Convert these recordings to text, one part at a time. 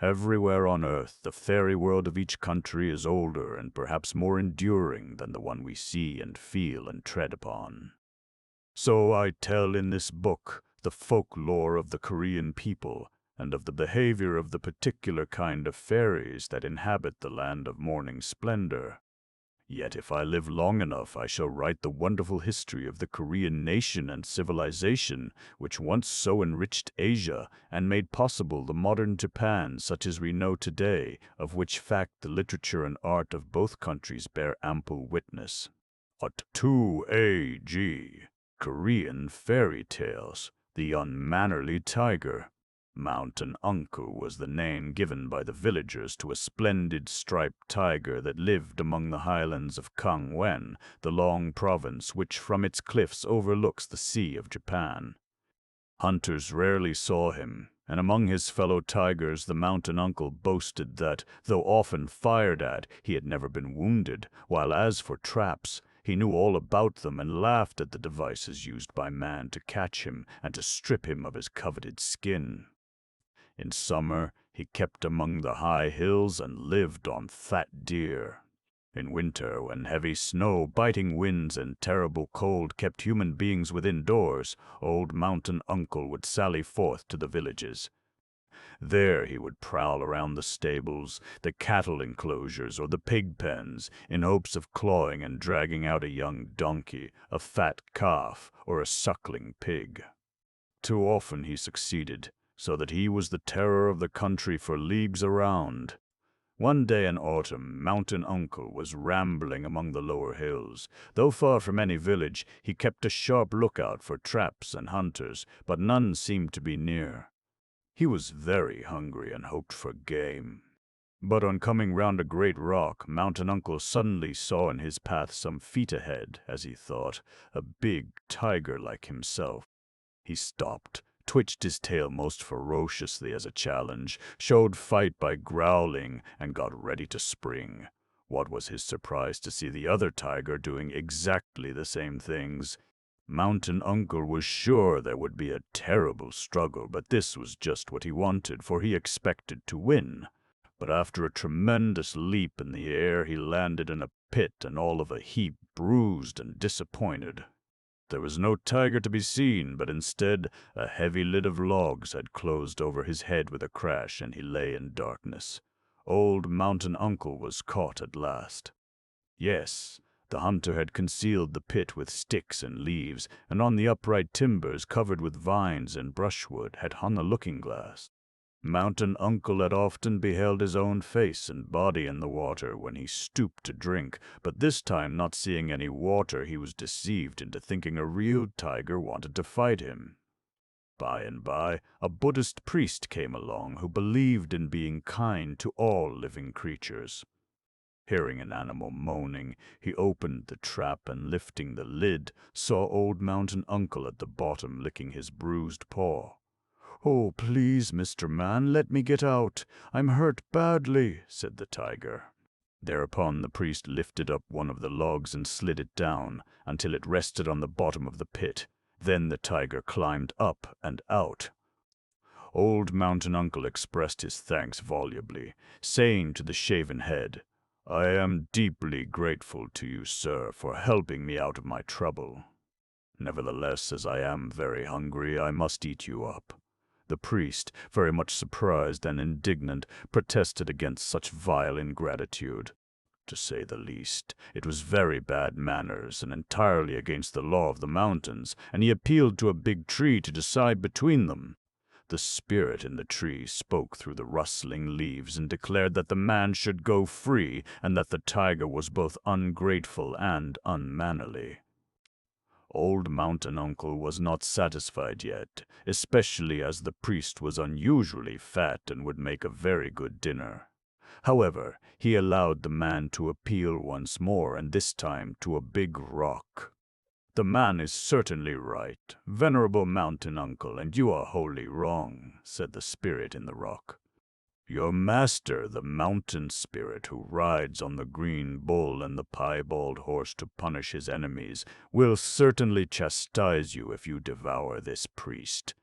Everywhere on earth, the fairy world of each country is older and perhaps more enduring than the one we see and feel and tread upon. So I tell in this book the folklore of the Korean people and of the behavior of the particular kind of fairies that inhabit the land of morning splendor. Yet if I live long enough, I shall write the wonderful history of the Korean nation and civilization, which once so enriched Asia and made possible the modern Japan such as we know today, of which fact the literature and art of both countries bear ample witness. At 2 AG, Korean fairy tales, the unmannerly tiger. Mountain Uncle was the name given by the villagers to a splendid striped tiger that lived among the highlands of Kangwen, the long province which from its cliffs overlooks the Sea of Japan. Hunters rarely saw him, and among his fellow tigers the Mountain Uncle boasted that, though often fired at, he had never been wounded, while as for traps, he knew all about them and laughed at the devices used by man to catch him and to strip him of his coveted skin. In summer, he kept among the high hills and lived on fat deer. In winter, when heavy snow, biting winds, and terrible cold kept human beings within doors, old Mountain Uncle would sally forth to the villages. There he would prowl around the stables, the cattle enclosures, or the pig pens, in hopes of clawing and dragging out a young donkey, a fat calf, or a suckling pig. Too often he succeeded, so that he was the terror of the country for leagues around. One day in autumn, Mountain Uncle was rambling among the lower hills. Though far from any village, he kept a sharp lookout for traps and hunters, but none seemed to be near. He was very hungry and hoped for game. But on coming round a great rock, Mountain Uncle suddenly saw in his path some feet ahead, as he thought, a big tiger like himself. He stopped, twitched his tail most ferociously as a challenge, showed fight by growling, and got ready to spring. What was his surprise to see the other tiger doing exactly the same things. Mountain Uncle was sure there would be a terrible struggle, but this was just what he wanted, for he expected to win. But after a tremendous leap in the air, he landed in a pit and all of a heap, bruised and disappointed. There was no tiger to be seen, but instead a heavy lid of logs had closed over his head with a crash, and he lay in darkness. Old Mountain Uncle was caught at last. Yes, the hunter had concealed the pit with sticks and leaves, and on the upright timbers covered with vines and brushwood had hung a looking-glass. Mountain Uncle had often beheld his own face and body in the water when he stooped to drink, but this time, not seeing any water, he was deceived into thinking a real tiger wanted to fight him. By and by, a Buddhist priest came along who believed in being kind to all living creatures. Hearing an animal moaning, he opened the trap and, lifting the lid, saw old Mountain Uncle at the bottom licking his bruised paw. "Oh, please, Mr. Man, let me get out. I'm hurt badly," said the tiger. Thereupon the priest lifted up one of the logs and slid it down until it rested on the bottom of the pit. Then the tiger climbed up and out. Old Mountain Uncle expressed his thanks volubly, saying to the shaven head, "I am deeply grateful to you, sir, for helping me out of my trouble. Nevertheless, as I am very hungry, I must eat you up." The priest, very much surprised and indignant, protested against such vile ingratitude. To say the least, it was very bad manners and entirely against the law of the mountains, and he appealed to a big tree to decide between them. The spirit in the tree spoke through the rustling leaves and declared that the man should go free and that the tiger was both ungrateful and unmannerly. Old Mountain Uncle was not satisfied yet, especially as the priest was unusually fat and would make a very good dinner. However, he allowed the man to appeal once more, and this time to a big rock. "The man is certainly right, venerable Mountain Uncle, and you are wholly wrong," said the spirit in the rock. "Your master, the mountain spirit who rides on the green bull and the piebald horse to punish his enemies, will certainly chastise you if you devour this priest.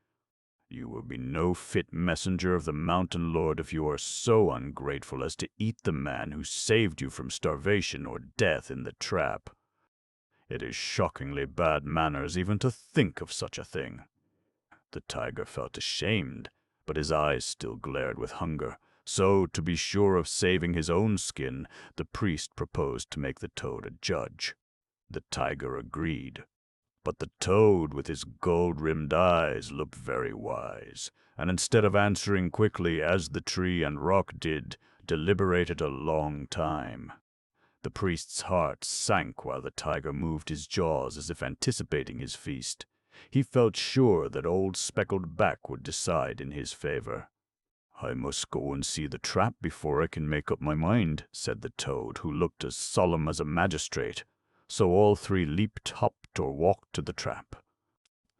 You will be no fit messenger of the Mountain Lord if you are so ungrateful as to eat the man who saved you from starvation or death in the trap. It is shockingly bad manners even to think of such a thing." The tiger felt ashamed, but his eyes still glared with hunger. So, to be sure of saving his own skin, the priest proposed to make the toad a judge. The tiger agreed. But the toad, with his gold-rimmed eyes, looked very wise, and instead of answering quickly as the tree and rock did, deliberated a long time. The priest's heart sank while the tiger moved his jaws as if anticipating his feast. He felt sure that old Speckled Back would decide in his favor. "I must go and see the trap before I can make up my mind," said the toad, who looked as solemn as a magistrate. So all three leaped, hopped, or walked to the trap.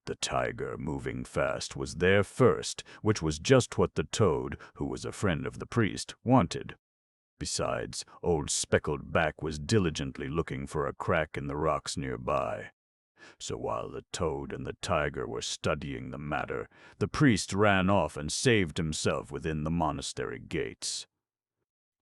The tiger, moving fast, was there first, which was just what the toad, who was a friend of the priest, wanted. Besides, old Speckled Back was diligently looking for a crack in the rocks nearby. So while the toad and the tiger were studying the matter, the priest ran off and saved himself within the monastery gates.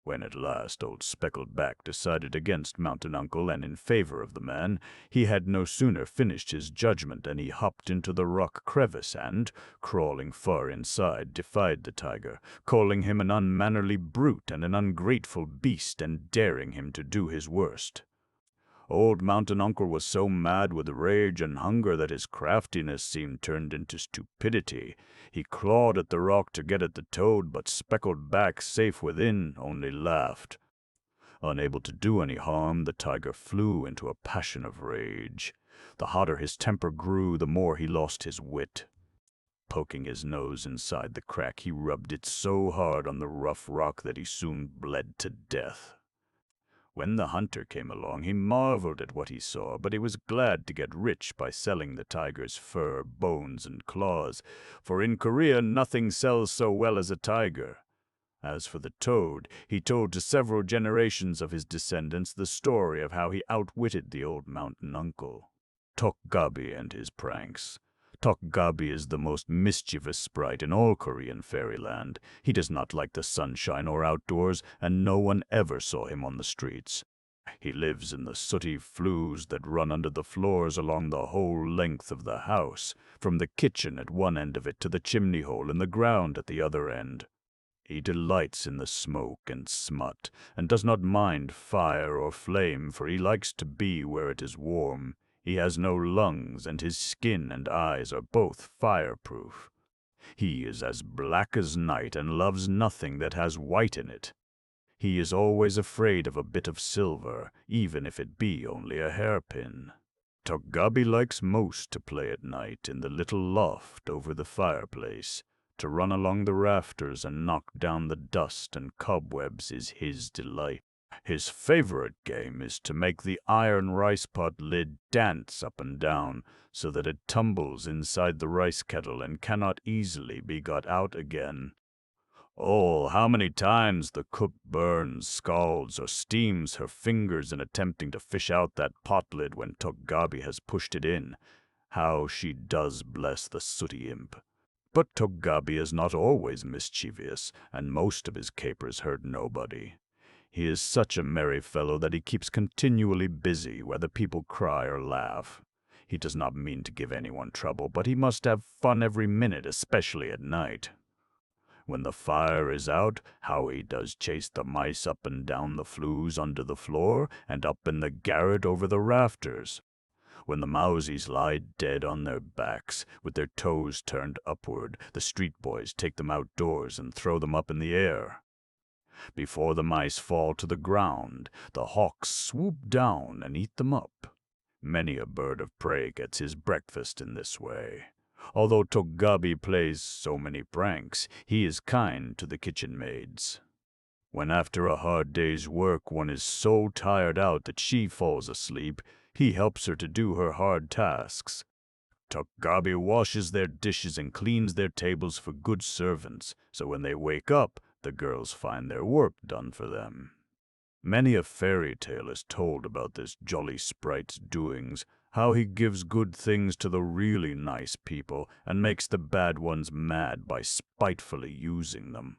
When at last old Speckled Back decided against Mountain Uncle and in favor of the man, he had no sooner finished his judgment than he hopped into the rock crevice and, crawling far inside, defied the tiger, calling him an unmannerly brute and an ungrateful beast, and daring him to do his worst. Old Mountain Uncle was so mad with rage and hunger that his craftiness seemed turned into stupidity. He clawed at the rock to get at the toad, but Speckled Back, safe within, only laughed. Unable to do any harm, the tiger flew into a passion of rage. The hotter his temper grew, the more he lost his wit. Poking his nose inside the crack, he rubbed it so hard on the rough rock that he soon bled to death. When the hunter came along, he marveled at what he saw, but he was glad to get rich by selling the tiger's fur, bones, and claws, for in Korea nothing sells so well as a tiger. As for the toad, he told to several generations of his descendants the story of how he outwitted the old Mountain Uncle. Tokgabi and his pranks. Tokgabi is the most mischievous sprite in all Korean fairyland. He does not like the sunshine or outdoors, and no one ever saw him on the streets. He lives in the sooty flues that run under the floors along the whole length of the house, from the kitchen at one end of it to the chimney hole in the ground at the other end. He delights in the smoke and smut, and does not mind fire or flame, for he likes to be where it is warm. He has no lungs, and his skin and eyes are both fireproof. He is as black as night and loves nothing that has white in it. He is always afraid of a bit of silver, even if it be only a hairpin. Tokgabi likes most to play at night in the little loft over the fireplace. To run along the rafters and knock down the dust and cobwebs is his delight. His favorite game is to make the iron rice pot lid dance up and down so that it tumbles inside the rice kettle and cannot easily be got out again. Oh, how many times the cook burns, scalds, or steams her fingers in attempting to fish out that pot lid when Tokgabi has pushed it in. How she does bless the sooty imp. But Tokgabi is not always mischievous, and most of his capers hurt nobody. He is such a merry fellow that he keeps continually busy, whether people cry or laugh. He does not mean to give anyone trouble, but he must have fun every minute, especially at night. When the fire is out, how he does chase the mice up and down the flues under the floor, and up in the garret over the rafters. When the mousies lie dead on their backs, with their toes turned upward, the street boys take them outdoors and throw them up in the air. Before the mice fall to the ground, the hawks swoop down and eat them up. Many a bird of prey gets his breakfast in this way. Although Tokgabi plays so many pranks, he is kind to the kitchen maids. When after a hard day's work one is so tired out that she falls asleep, he helps her to do her hard tasks. Tokgabi washes their dishes and cleans their tables for good servants, so when they wake up, the girls find their work done for them. Many a fairy tale is told about this jolly sprite's doings, How he gives good things to the really nice people and makes the bad ones mad by spitefully using them.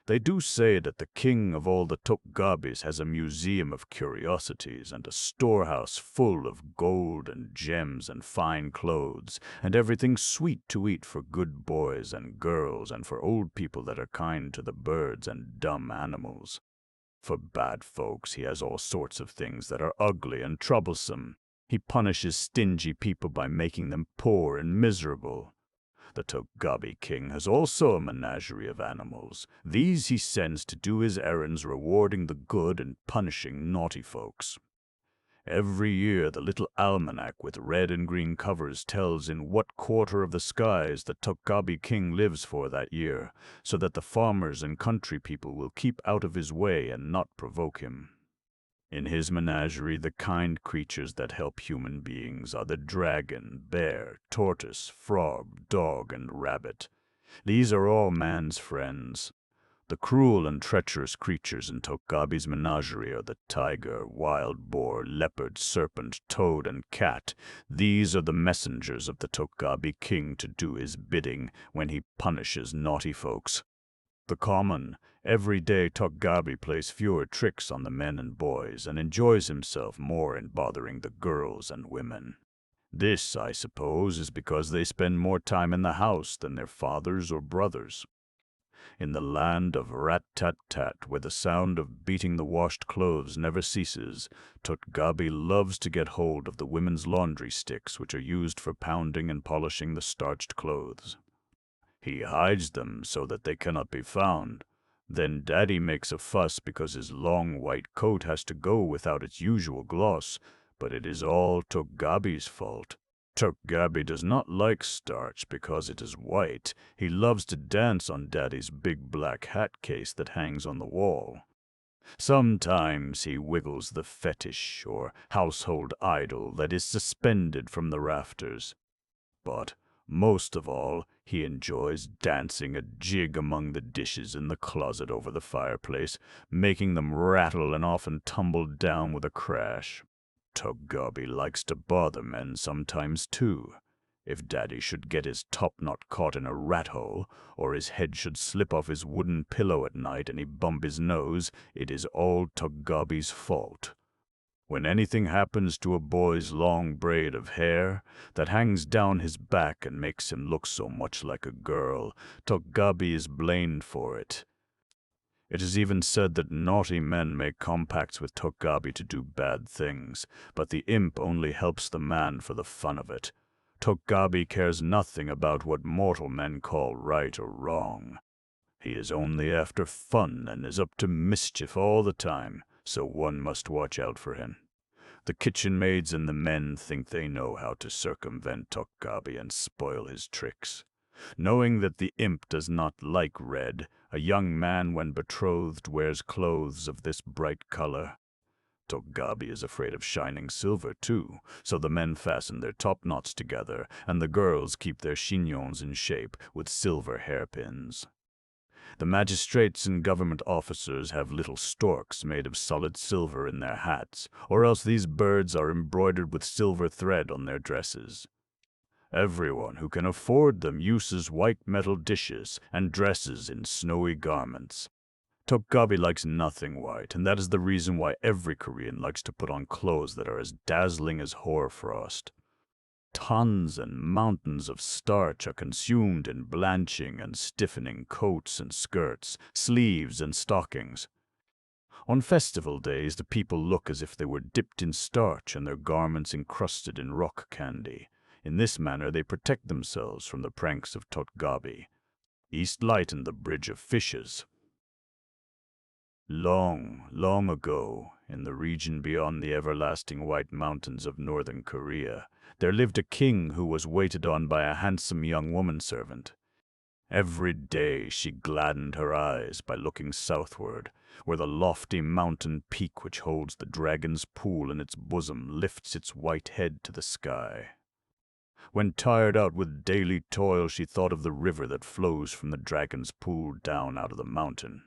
They do say that the king of all the Tokgabis has a museum of curiosities and a storehouse full of gold and gems and fine clothes and everything sweet to eat for good boys and girls and for old people that are kind to the birds and dumb animals. For bad folks, he has all sorts of things that are ugly and troublesome. He punishes stingy people by making them poor and miserable. The Togabi king has also a menagerie of animals. These he sends to do his errands, rewarding the good and punishing naughty folks. Every year the little almanac with red and green covers tells in what quarter of the skies the Togabi king lives for that year, so that the farmers and country people will keep out of his way and not provoke him. In his menagerie, the kind creatures that help human beings are the dragon, bear, tortoise, frog, dog, and rabbit. These are all man's friends. The cruel and treacherous creatures in Togabi's menagerie are the tiger, wild boar, leopard, serpent, toad, and cat. These are the messengers of the Togabi king to do his bidding when he punishes naughty folks. The common, everyday Togabi plays fewer tricks on the men and boys and enjoys himself more in bothering the girls and women. This, I suppose, is because they spend more time in the house than their fathers or brothers. In the land of rat-tat-tat, where the sound of beating the washed clothes never ceases, Togabi loves to get hold of the women's laundry sticks which are used for pounding and polishing the starched clothes. He hides them so that they cannot be found. Then Daddy makes a fuss because his long white coat has to go without its usual gloss, but it is all Togabi's fault. Togabi does not like starch because it is white. He loves to dance on Daddy's big black hat case that hangs on the wall. Sometimes he wiggles the fetish or household idol that is suspended from the rafters. But most of all, he enjoys dancing a jig among the dishes in the closet over the fireplace, making them rattle and often tumble down with a crash. Togabi likes to bother men sometimes, too. If Daddy should get his topknot caught in a rat hole, or his head should slip off his wooden pillow at night and he bump his nose, it is all Togabi's fault. When anything happens to a boy's long braid of hair that hangs down his back and makes him look so much like a girl, Togabi is blamed for it. It is even said that naughty men make compacts with Togabi to do bad things, but the imp only helps the man for the fun of it. Togabi cares nothing about what mortal men call right or wrong. He is only after fun and is up to mischief all the time, so one must watch out for him. The kitchen maids and the men think they know how to circumvent Togabi and spoil his tricks. Knowing that the imp does not like red, a young man when betrothed wears clothes of this bright color. Togabi is afraid of shining silver, too, so the men fasten their topknots together, and the girls keep their chignons in shape with silver hairpins. The magistrates and government officers have little storks made of solid silver in their hats, or else these birds are embroidered with silver thread on their dresses. Everyone who can afford them uses white metal dishes and dresses in snowy garments. Togabi likes nothing white, and that is the reason why every Korean likes to put on clothes that are as dazzling as hoarfrost. Tons and mountains of starch are consumed in blanching and stiffening coats and skirts, sleeves and stockings. On festival days, the people look as if they were dipped in starch and their garments encrusted in rock candy. In this manner, they protect themselves from the pranks of Togabi. East lightened the bridge of fishes. Long, long ago, in the region beyond the everlasting white mountains of northern Korea, there lived a king who was waited on by a handsome young woman-servant. Every day she gladdened her eyes by looking southward, where the lofty mountain peak which holds the dragon's pool in its bosom lifts its white head to the sky. When tired out with daily toil, she thought of the river that flows from the dragon's pool down out of the mountain.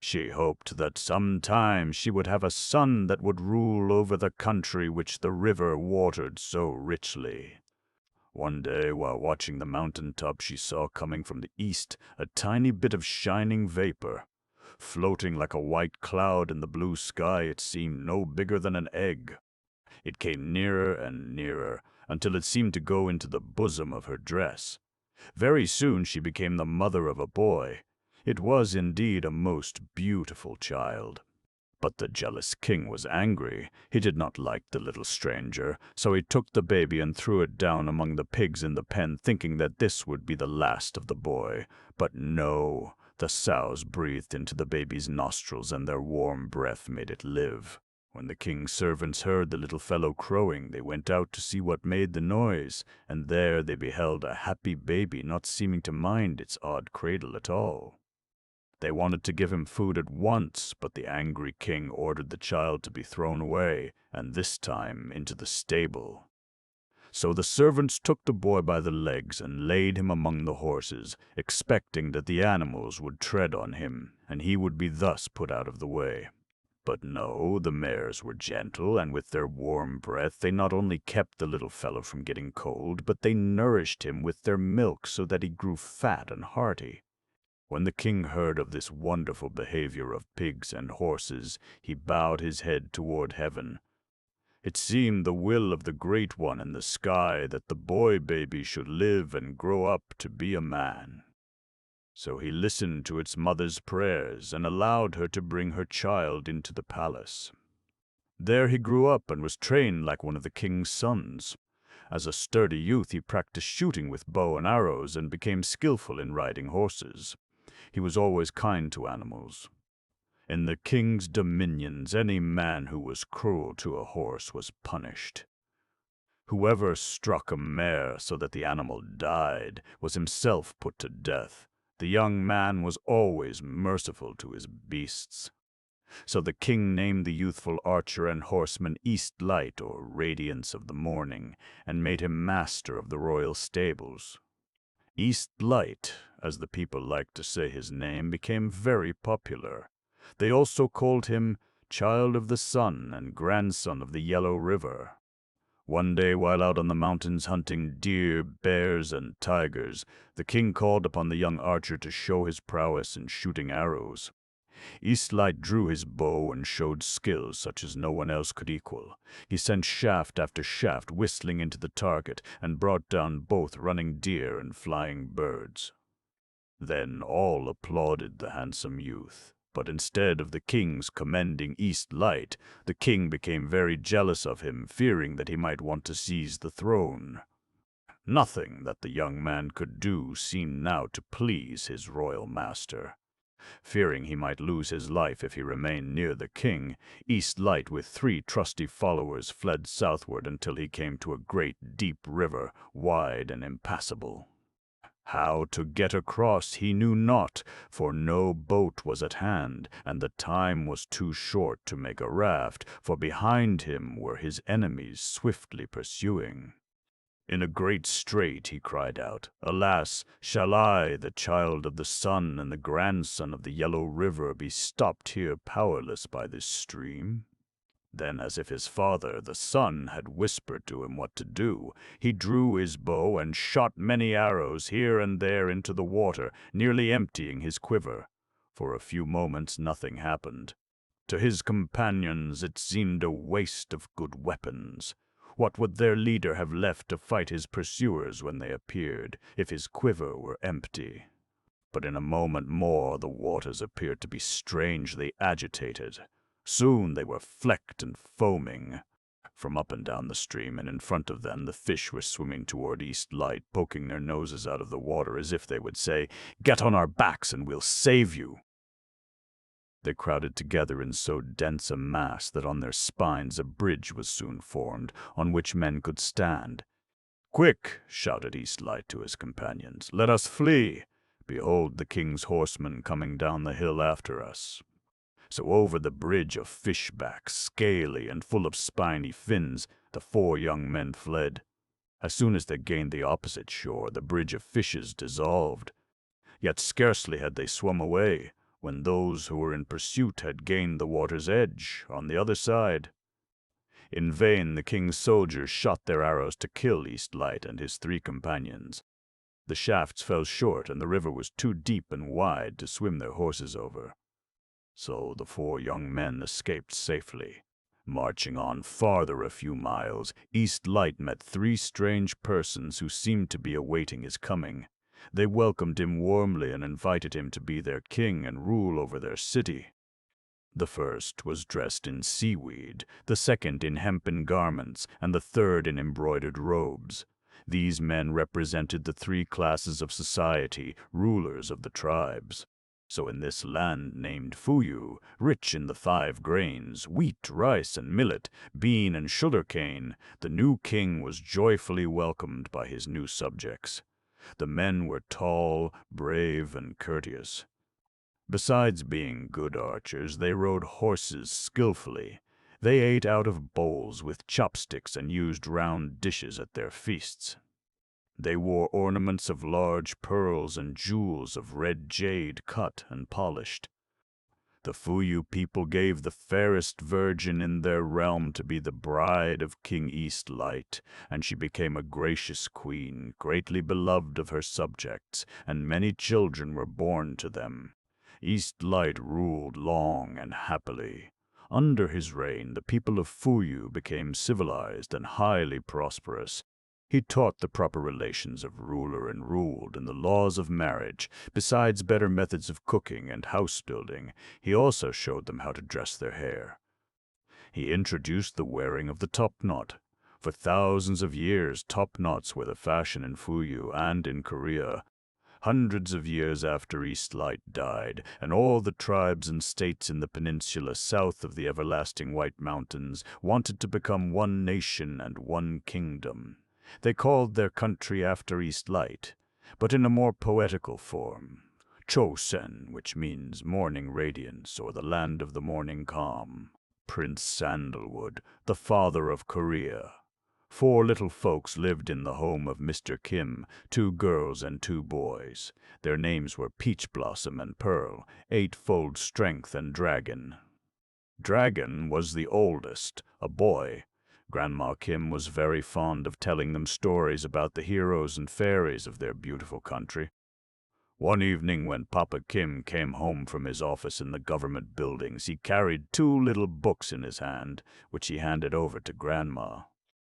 She hoped that sometime she would have a son that would rule over the country which the river watered so richly. One day, while watching the mountain top, she saw coming from the east a tiny bit of shining vapor. Floating like a white cloud in the blue sky, it seemed no bigger than an egg. It came nearer and nearer, until it seemed to go into the bosom of her dress. Very soon she became the mother of a boy. It was indeed a most beautiful child. But the jealous king was angry. He did not like the little stranger, so he took the baby and threw it down among the pigs in the pen, thinking that this would be the last of the boy. But no, the sows breathed into the baby's nostrils, and their warm breath made it live. When the king's servants heard the little fellow crowing, they went out to see what made the noise, and there they beheld a happy baby not seeming to mind its odd cradle at all. They wanted to give him food at once, but the angry king ordered the child to be thrown away, and this time into the stable. So the servants took the boy by the legs and laid him among the horses, expecting that the animals would tread on him, and he would be thus put out of the way. But no, the mares were gentle, and with their warm breath they not only kept the little fellow from getting cold, but they nourished him with their milk so that he grew fat and hearty. When the king heard of this wonderful behavior of pigs and horses, he bowed his head toward heaven. It seemed the will of the Great One in the sky that the boy baby should live and grow up to be a man. So he listened to its mother's prayers and allowed her to bring her child into the palace. There he grew up and was trained like one of the king's sons. As a sturdy youth, he practiced shooting with bow and arrows and became skillful in riding horses. He was always kind to animals. In the king's dominions, any man who was cruel to a horse was punished. Whoever struck a mare so that the animal died was himself put to death. The young man was always merciful to his beasts. So the king named the youthful archer and horseman East Light, or Radiance of the Morning, and made him master of the royal stables. East Light, as the people liked to say his name, became very popular. They also called him Child of the Sun and Grandson of the Yellow River. One day, while out on the mountains hunting deer, bears, and tigers, the king called upon the young archer to show his prowess in shooting arrows. Eastlight drew his bow and showed skills such as no one else could equal. He sent shaft after shaft whistling into the target and brought down both running deer and flying birds. Then all applauded the handsome youth. But instead of the king's commending Eastlight, the king became very jealous of him, fearing that he might want to seize the throne. Nothing that the young man could do seemed now to please his royal master. Fearing he might lose his life if he remained near the king, Eastlight with 3 trusty followers fled southward until he came to a great deep river, wide and impassable. How to get across he knew not, for no boat was at hand, and the time was too short to make a raft, for behind him were his enemies swiftly pursuing. In a great strait he cried out, "Alas, shall I, the child of the sun and the grandson of the Yellow River, be stopped here powerless by this stream?" Then, as if his father, the sun, had whispered to him what to do, he drew his bow and shot many arrows here and there into the water, nearly emptying his quiver. For a few moments nothing happened. To his companions it seemed a waste of good weapons. What would their leader have left to fight his pursuers when they appeared, if his quiver were empty? But in a moment more the waters appeared to be strangely agitated. Soon they were flecked and foaming. From up and down the stream and in front of them the fish were swimming toward Eastlight, poking their noses out of the water as if they would say, "Get on our backs and we'll save you." They crowded together in so dense a mass that on their spines a bridge was soon formed, on which men could stand. "Quick!" shouted Eastlight to his companions. "Let us flee! Behold the king's horsemen coming down the hill after us." So over the bridge of fishbacks, scaly and full of spiny fins, the 4 young men fled. As soon as they gained the opposite shore, the bridge of fishes dissolved. Yet scarcely had they swum away, when those who were in pursuit had gained the water's edge on the other side. In vain the king's soldiers shot their arrows to kill East Light and his 3 companions. The shafts fell short, and the river was too deep and wide to swim their horses over. So the 4 young men escaped safely. Marching on farther a few miles, East Light met 3 strange persons who seemed to be awaiting his coming. They welcomed him warmly and invited him to be their king and rule over their city. The first was dressed in seaweed, the second in hempen garments, and the third in embroidered robes. These men represented the 3 classes of society, rulers of the tribes. So in this land named Fuyu, rich in the 5 grains, wheat, rice, and millet, bean and sugarcane, the new king was joyfully welcomed by his new subjects. The men were tall, brave, and courteous. Besides being good archers, they rode horses skillfully. They ate out of bowls with chopsticks and used round dishes at their feasts. They wore ornaments of large pearls and jewels of red jade cut and polished. The Fuyu people gave the fairest virgin in their realm to be the bride of King East Light, and she became a gracious queen, greatly beloved of her subjects, and many children were born to them. East Light ruled long and happily. Under his reign, the people of Fuyu became civilized and highly prosperous. He taught the proper relations of ruler and ruled and the laws of marriage. Besides better methods of cooking and house building, he also showed them how to dress their hair. He introduced the wearing of the topknot. For thousands of years, topknots were the fashion in Fuyu and in Korea. Hundreds of years after East Light died, and all the tribes and states in the peninsula south of the everlasting White Mountains wanted to become one nation and one kingdom. They called their country after East Light, but in a more poetical form, Chosen, which means morning radiance or the land of the morning calm. Prince Sandalwood, the father of Korea. 4 little folks lived in the home of Mr. Kim, 2 girls and 2 boys. Their names were Peach Blossom and Pearl, 8-fold strength and Dragon. Dragon was the oldest, a boy. Grandma Kim was very fond of telling them stories about the heroes and fairies of their beautiful country. One evening when Papa Kim came home from his office in the government buildings, he carried 2 little books in his hand, which he handed over to Grandma.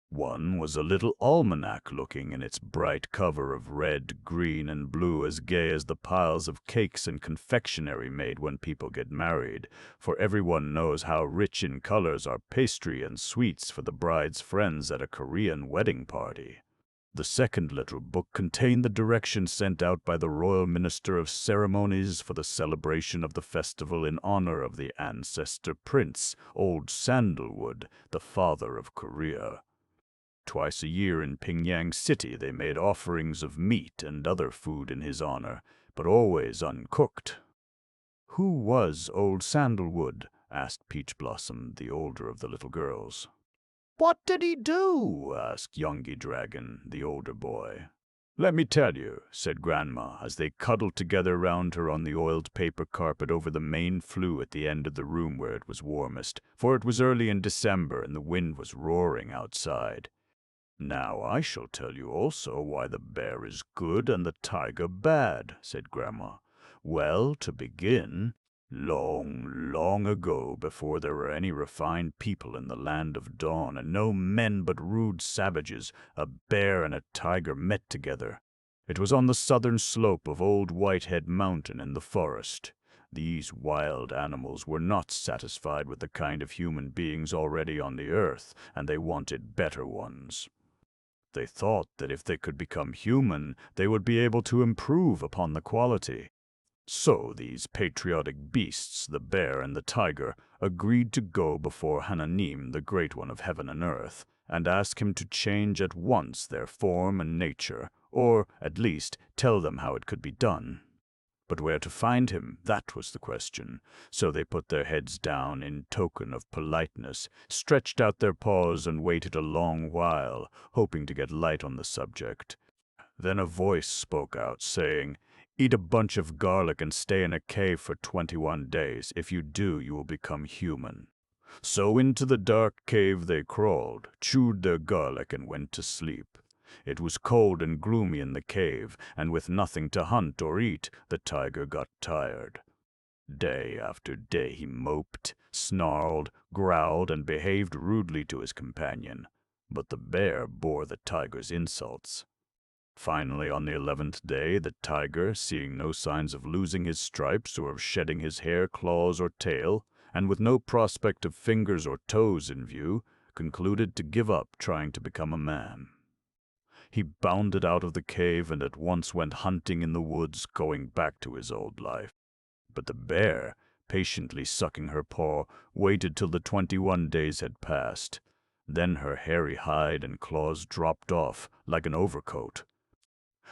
One was a little almanac looking in its bright cover of red, green, and blue, as gay as the piles of cakes and confectionery made when people get married, for everyone knows how rich in colors are pastry and sweets for the bride's friends at a Korean wedding party. The second little book contained the directions sent out by the royal minister of ceremonies for the celebration of the festival in honor of the ancestor prince, Old Sandalwood, the father of Korea. Twice a year in Pyongyang City they made offerings of meat and other food in his honor, but always uncooked. "Who was Old Sandalwood?" asked Peach Blossom, the older of the little girls. "What did he do?" asked Youngie Dragon, the older boy. "Let me tell you," said Grandma, as they cuddled together round her on the oiled paper carpet over the main flue at the end of the room where it was warmest, for it was early in December and the wind was roaring outside. "Now I shall tell you also why the bear is good and the tiger bad," said Grandma. "Well, to begin, long, long ago, before there were any refined people in the land of dawn and no men but rude savages, a bear and a tiger met together. It was on the southern slope of Old Whitehead Mountain in the forest. These wild animals were not satisfied with the kind of human beings already on the earth, and they wanted better ones. They thought that if they could become human, they would be able to improve upon the quality. So these patriotic beasts, the bear and the tiger, agreed to go before Hananim, the Great One of heaven and earth, and ask him to change at once their form and nature, or, at least, tell them how it could be done. But where to find him, that was the question. So they put their heads down in token of politeness, stretched out their paws, and waited a long while, hoping to get light on the subject. Then a voice spoke out, saying, Eat a bunch of garlic and stay in a cave for 21 days. If you do, you will become human." So into the dark cave they crawled, chewed their garlic, and went to sleep. It was cold and gloomy in the cave, and with nothing to hunt or eat, the tiger got tired. Day after day he moped, snarled, growled, and behaved rudely to his companion. But the bear bore the tiger's insults. Finally, on the 11th day, the tiger, seeing no signs of losing his stripes or of shedding his hair, claws, or tail, and with no prospect of fingers or toes in view, concluded to give up trying to become a man. He bounded out of the cave and at once went hunting in the woods, going back to his old life. But the bear, patiently sucking her paw, waited till the 21 days had passed. Then her hairy hide and claws dropped off like an overcoat.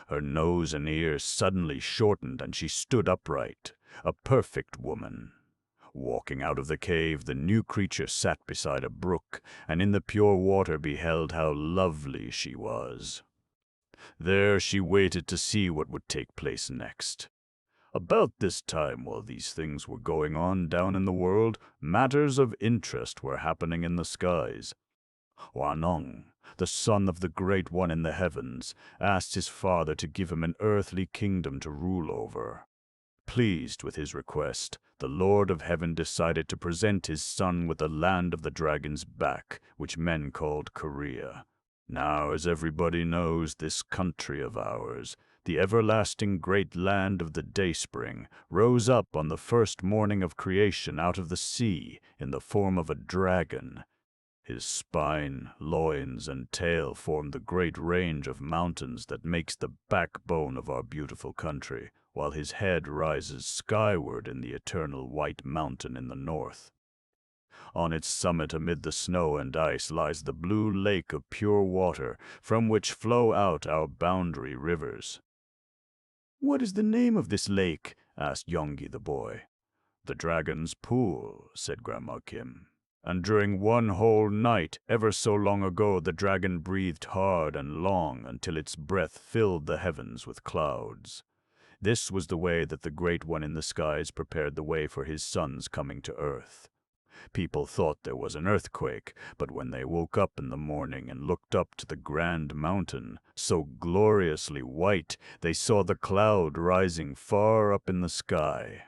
Her nose and ears suddenly shortened, and she stood upright, a perfect woman. Walking out of the cave, the new creature sat beside a brook, and in the pure water beheld how lovely she was. There she waited to see what would take place next. About this time, while these things were going on down in the world, matters of interest were happening in the skies. Wanong, the son of the Great One in the heavens, asked his father to give him an earthly kingdom to rule over. Pleased with his request, the Lord of Heaven decided to present his son with the land of the dragon's back, which men called Korea. Now, as everybody knows, this country of ours, the everlasting great land of the dayspring, rose up on the first morning of creation out of the sea in the form of a dragon. His spine, loins, and tail form the great range of mountains that makes the backbone of our beautiful country, while his head rises skyward in the eternal white mountain in the north. On its summit amid the snow and ice lies the blue lake of pure water, from which flow out our boundary rivers. "What is the name of this lake?" asked Yongi the boy. "The Dragon's Pool," said Grandma Kim. "And during one whole night, ever so long ago, the dragon breathed hard and long until its breath filled the heavens with clouds. This was the way that the Great One in the skies prepared the way for his son's coming to earth. People thought there was an earthquake, but when they woke up in the morning and looked up to the grand mountain, so gloriously white, they saw the cloud rising far up in the sky.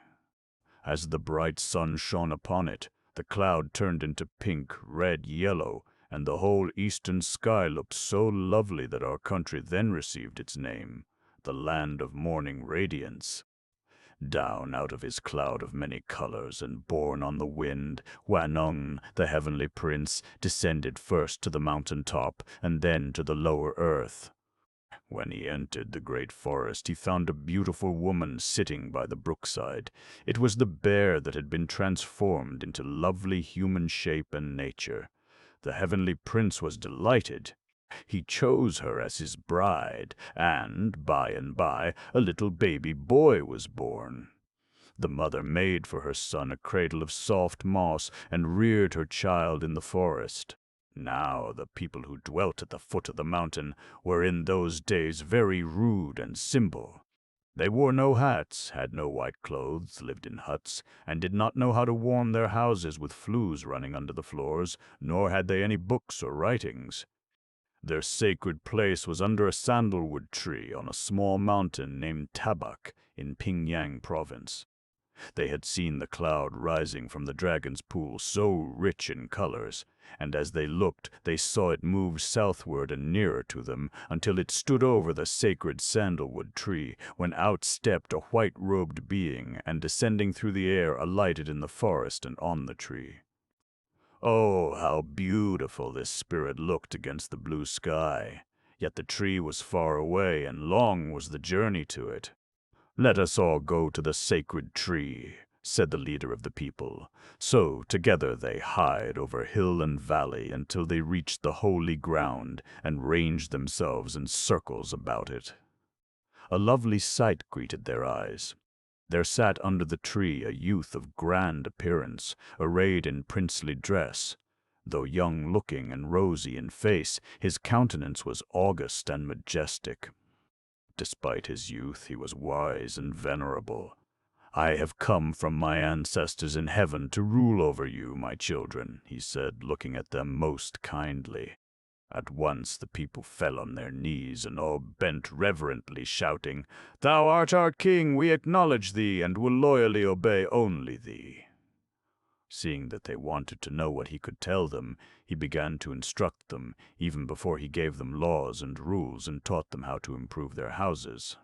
As the bright sun shone upon it, the cloud turned into pink, red, yellow, and the whole eastern sky looked so lovely that our country then received its name, the land of morning radiance. Down out of his cloud of many colors and borne on the wind, Wanong, the heavenly prince, descended first to the mountain top and then to the lower earth. When he entered the great forest, he found a beautiful woman sitting by the brookside. It was the bear that had been transformed into lovely human shape and nature. The heavenly prince was delighted. He chose her as his bride, and by, a little baby boy was born. The mother made for her son a cradle of soft moss and reared her child in the forest. Now the people who dwelt at the foot of the mountain were in those days very rude and simple. They wore no hats, had no white clothes, lived in huts, and did not know how to warm their houses with flues running under the floors, nor had they any books or writings. Their sacred place was under a sandalwood tree on a small mountain named Tabak in Pingyang province. They had seen the cloud rising from the dragon's pool so rich in colors, and as they looked they saw it move southward and nearer to them until it stood over the sacred sandalwood tree, when out stepped a white-robed being, and descending through the air alighted in the forest and on the tree. Oh, how beautiful this spirit looked against the blue sky! Yet the tree was far away, and long was the journey to it. "Let us all go to the sacred tree," said the leader of the people. So together they hied over hill and valley until they reached the holy ground and ranged themselves in circles about it. A lovely sight greeted their eyes. There sat under the tree a youth of grand appearance, arrayed in princely dress. Though young-looking and rosy in face, his countenance was august and majestic. Despite his youth, he was wise and venerable. "I have come from my ancestors in heaven to rule over you, my children," he said, looking at them most kindly. At once the people fell on their knees and all bent reverently, shouting, "Thou art our king, we acknowledge thee, and will loyally obey only thee." Seeing that they wanted to know what he could tell them, he began to instruct them, even before he gave them laws and rules and taught them how to improve their houses.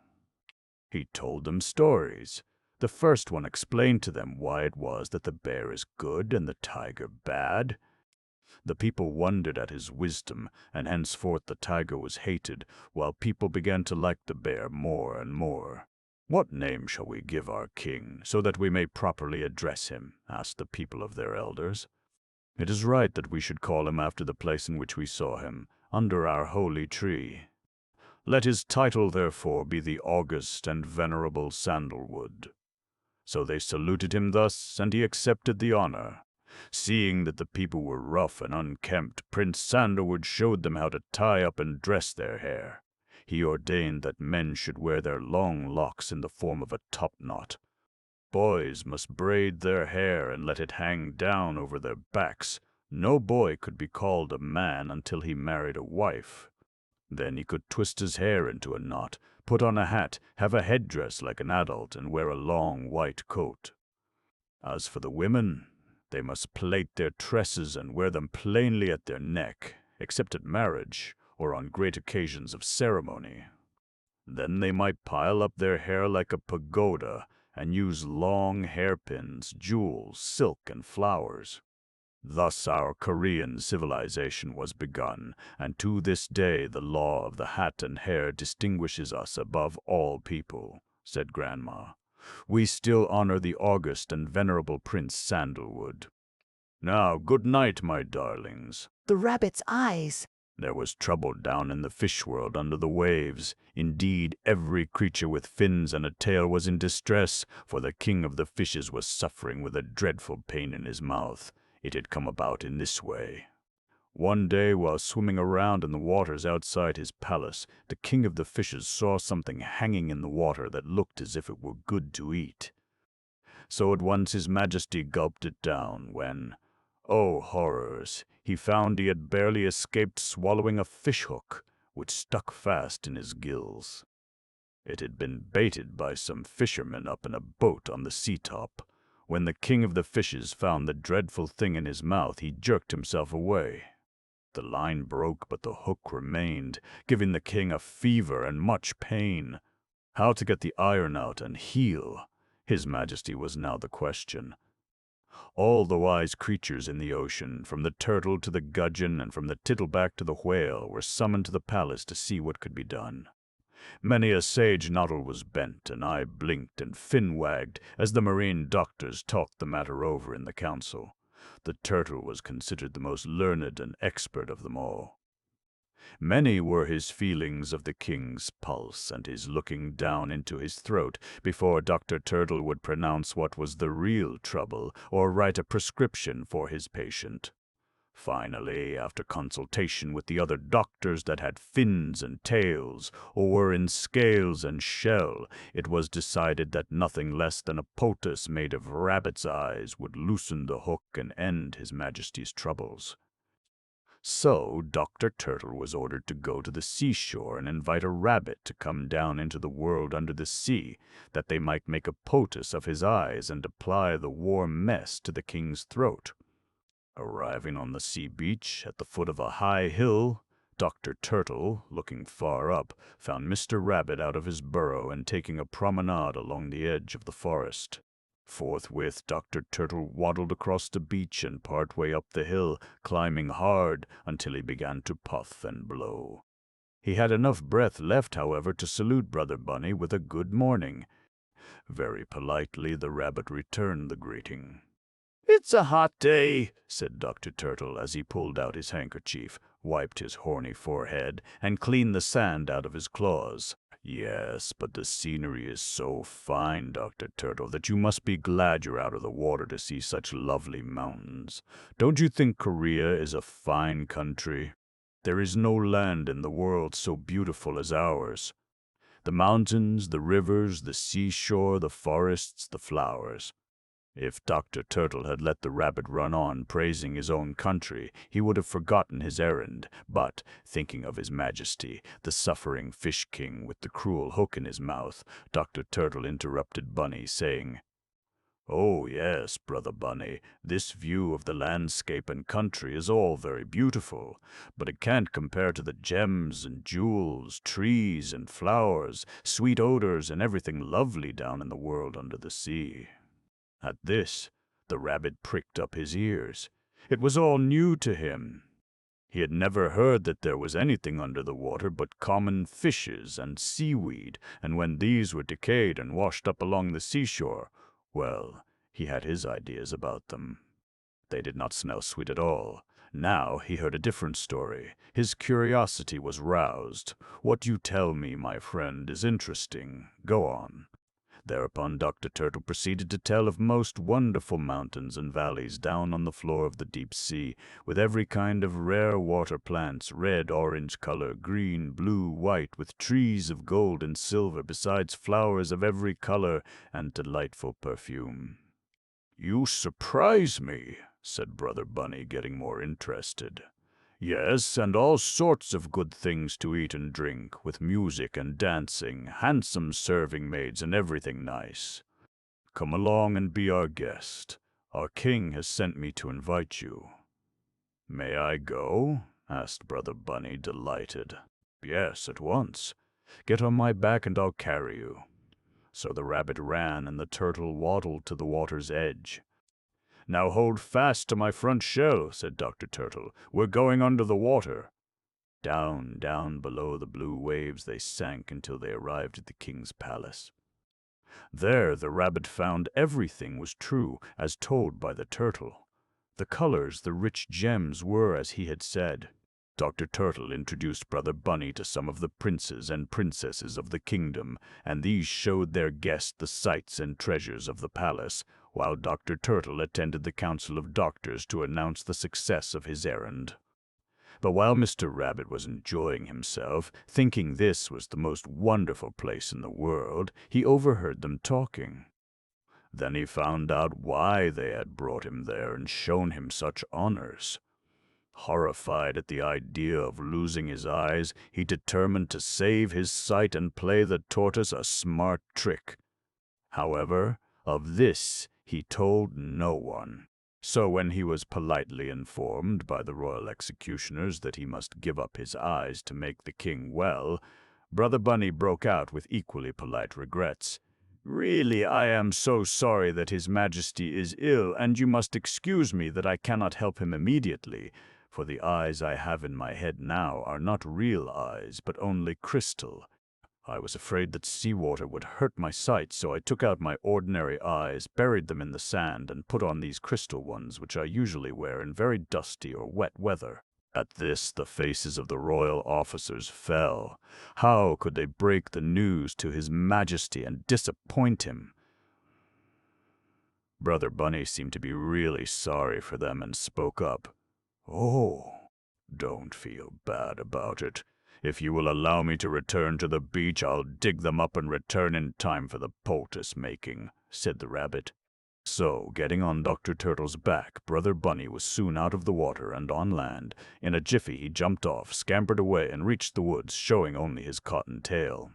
He told them stories. The first one explained to them why it was that the bear is good and the tiger bad. The people wondered at his wisdom, and henceforth the tiger was hated, while people began to like the bear more and more. "What name shall we give our king, so that we may properly address him?" asked the people of their elders. "It is right that we should call him after the place in which we saw him, under our holy tree. Let his title, therefore, be the august and venerable Sandalwood." So they saluted him thus, and he accepted the honor. Seeing that the people were rough and unkempt, Prince Sandalwood showed them how to tie up and dress their hair. He ordained that men should wear their long locks in the form of a topknot. Boys must braid their hair and let it hang down over their backs. No boy could be called a man until he married a wife. Then he could twist his hair into a knot, put on a hat, have a headdress like an adult, and wear a long white coat. As for the women, they must plait their tresses and wear them plainly at their neck, except at marriage or on great occasions of ceremony. Then they might pile up their hair like a pagoda and use long hairpins, jewels, silk, and flowers. Thus our Korean civilization was begun, and to this day the law of the hat and hair distinguishes us above all people," said Grandma. "We still honor the august and venerable Prince Sandalwood. Now, good night, my darlings." The rabbit's eyes. There was trouble down in the fish world under the waves. Indeed, every creature with fins and a tail was in distress, for the king of the fishes was suffering with a dreadful pain in his mouth. It had come about in this way. One day, while swimming around in the waters outside his palace, the king of the fishes saw something hanging in the water that looked as if it were good to eat. So at once his majesty gulped it down when, oh horrors, he found he had barely escaped swallowing a fishhook, which stuck fast in his gills. It had been baited by some fishermen up in a boat on the sea-top. When the king of the fishes found the dreadful thing in his mouth, he jerked himself away. The line broke, but the hook remained, giving the king a fever and much pain. How to get the iron out and heal, his majesty was now the question. All the wise creatures in the ocean, from the turtle to the gudgeon and from the tittleback to the whale, were summoned to the palace to see what could be done. Many a sage noddle was bent, and eye blinked, and fin wagged, as the marine doctors talked the matter over in the council. The turtle was considered the most learned and expert of them all. Many were his feelings of the king's pulse and his looking down into his throat before Dr. Turtle would pronounce what was the real trouble or write a prescription for his patient. Finally, after consultation with the other doctors that had fins and tails, or were in scales and shell, it was decided that nothing less than a poultice made of rabbit's eyes would loosen the hook and end his majesty's troubles. So Dr. Turtle was ordered to go to the seashore and invite a rabbit to come down into the world under the sea, that they might make a poultice of his eyes and apply the warm mess to the king's throat. Arriving on the sea beach at the foot of a high hill, Dr. Turtle, looking far up, found Mr. Rabbit out of his burrow and taking a promenade along the edge of the forest. Forthwith Dr. Turtle waddled across the beach and part way up the hill, climbing hard until he began to puff and blow. He had enough breath left, however, to salute Brother Bunny with a good morning. Very politely the rabbit returned the greeting. "It's a hot day," said Dr. Turtle as he pulled out his handkerchief, wiped his horny forehead, and cleaned the sand out of his claws. "Yes, but the scenery is so fine, Dr. Turtle, that you must be glad you're out of the water to see such lovely mountains. Don't you think Korea is a fine country? There is no land in the world so beautiful as ours." The mountains, the rivers, the seashore, the forests, the flowers. If Dr. Turtle had let the rabbit run on praising his own country, he would have forgotten his errand. But, thinking of His Majesty, the suffering Fish King with the cruel hook in his mouth, Dr. Turtle interrupted Bunny, saying, "Oh, yes, Brother Bunny, this view of the landscape and country is all very beautiful, but it can't compare to the gems and jewels, trees and flowers, sweet odors and everything lovely down in the world under the sea." At this, the rabbit pricked up his ears. It was all new to him. He had never heard that there was anything under the water but common fishes and seaweed, and when these were decayed and washed up along the seashore, well, he had his ideas about them. They did not smell sweet at all. Now he heard a different story. His curiosity was roused. "What you tell me, my friend, is interesting. Go on." Thereupon Dr. Turtle proceeded to tell of most wonderful mountains and valleys down on the floor of the deep sea, with every kind of rare water plants, red, orange color, green, blue, white, with trees of gold and silver, besides flowers of every color and delightful perfume. "You surprise me," said Brother Bunny, getting more interested. "Yes, and all sorts of good things to eat and drink, with music and dancing, handsome serving maids, and everything nice. Come along and be our guest. Our king has sent me to invite you." "May I go?" asked Brother Bunny, delighted. "Yes, at once. Get on my back and I'll carry you." So the rabbit ran and the turtle waddled to the water's edge. "Now hold fast to my front shell," said Dr. Turtle. "We're going under the water." Down, down below the blue waves they sank until they arrived at the king's palace. There the rabbit found everything was true, as told by the turtle. The colors, the rich gems, were as he had said. Dr. Turtle introduced Brother Bunny to some of the princes and princesses of the kingdom, and these showed their guest the sights and treasures of the palace, while Dr. Turtle attended the council of doctors to announce the success of his errand. But while Mr. Rabbit was enjoying himself, thinking this was the most wonderful place in the world, he overheard them talking. Then he found out why they had brought him there and shown him such honors. Horrified at the idea of losing his eyes, he determined to save his sight and play the tortoise a smart trick. However, of this he told no one. So when he was politely informed by the royal executioners that he must give up his eyes to make the king well, Brother Bunny broke out with equally polite regrets. "Really, I am so sorry that His Majesty is ill, and you must excuse me that I cannot help him immediately, for the eyes I have in my head now are not real eyes, but only crystal. I was afraid that seawater would hurt my sight, so I took out my ordinary eyes, buried them in the sand, and put on these crystal ones, which I usually wear in very dusty or wet weather." At this the faces of the royal officers fell. How could they break the news to His Majesty and disappoint him? Brother Bunny seemed to be really sorry for them and spoke up. "Oh, don't feel bad about it. If you will allow me to return to the beach, I'll dig them up and return in time for the poultice making," said the rabbit. So, getting on Dr. Turtle's back, Brother Bunny was soon out of the water and on land. In a jiffy he jumped off, scampered away, and reached the woods, showing only his cotton tail.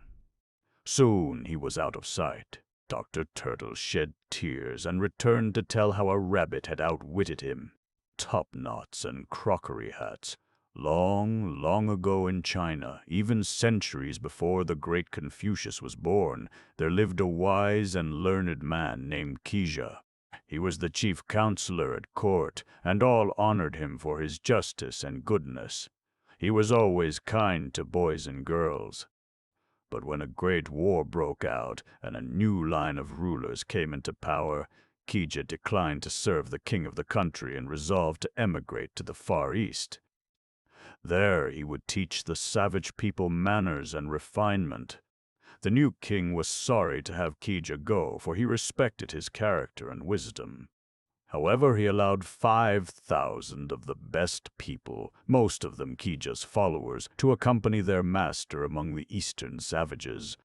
Soon he was out of sight. Dr. Turtle shed tears and returned to tell how a rabbit had outwitted him. Topknots and crockery hats. Long, long ago in China, even centuries before the great Confucius was born, there lived a wise and learned man named Keija. He was the chief counselor at court, and all honored him for his justice and goodness. He was always kind to boys and girls. But when a great war broke out and a new line of rulers came into power, Keija declined to serve the king of the country and resolved to emigrate to the Far East. There he would teach the savage people manners and refinement. The new king was sorry to have Keija go, for he respected his character and wisdom. However, he allowed 5,000 of the best people, most of them Keeja's followers, to accompany their master among the eastern savages.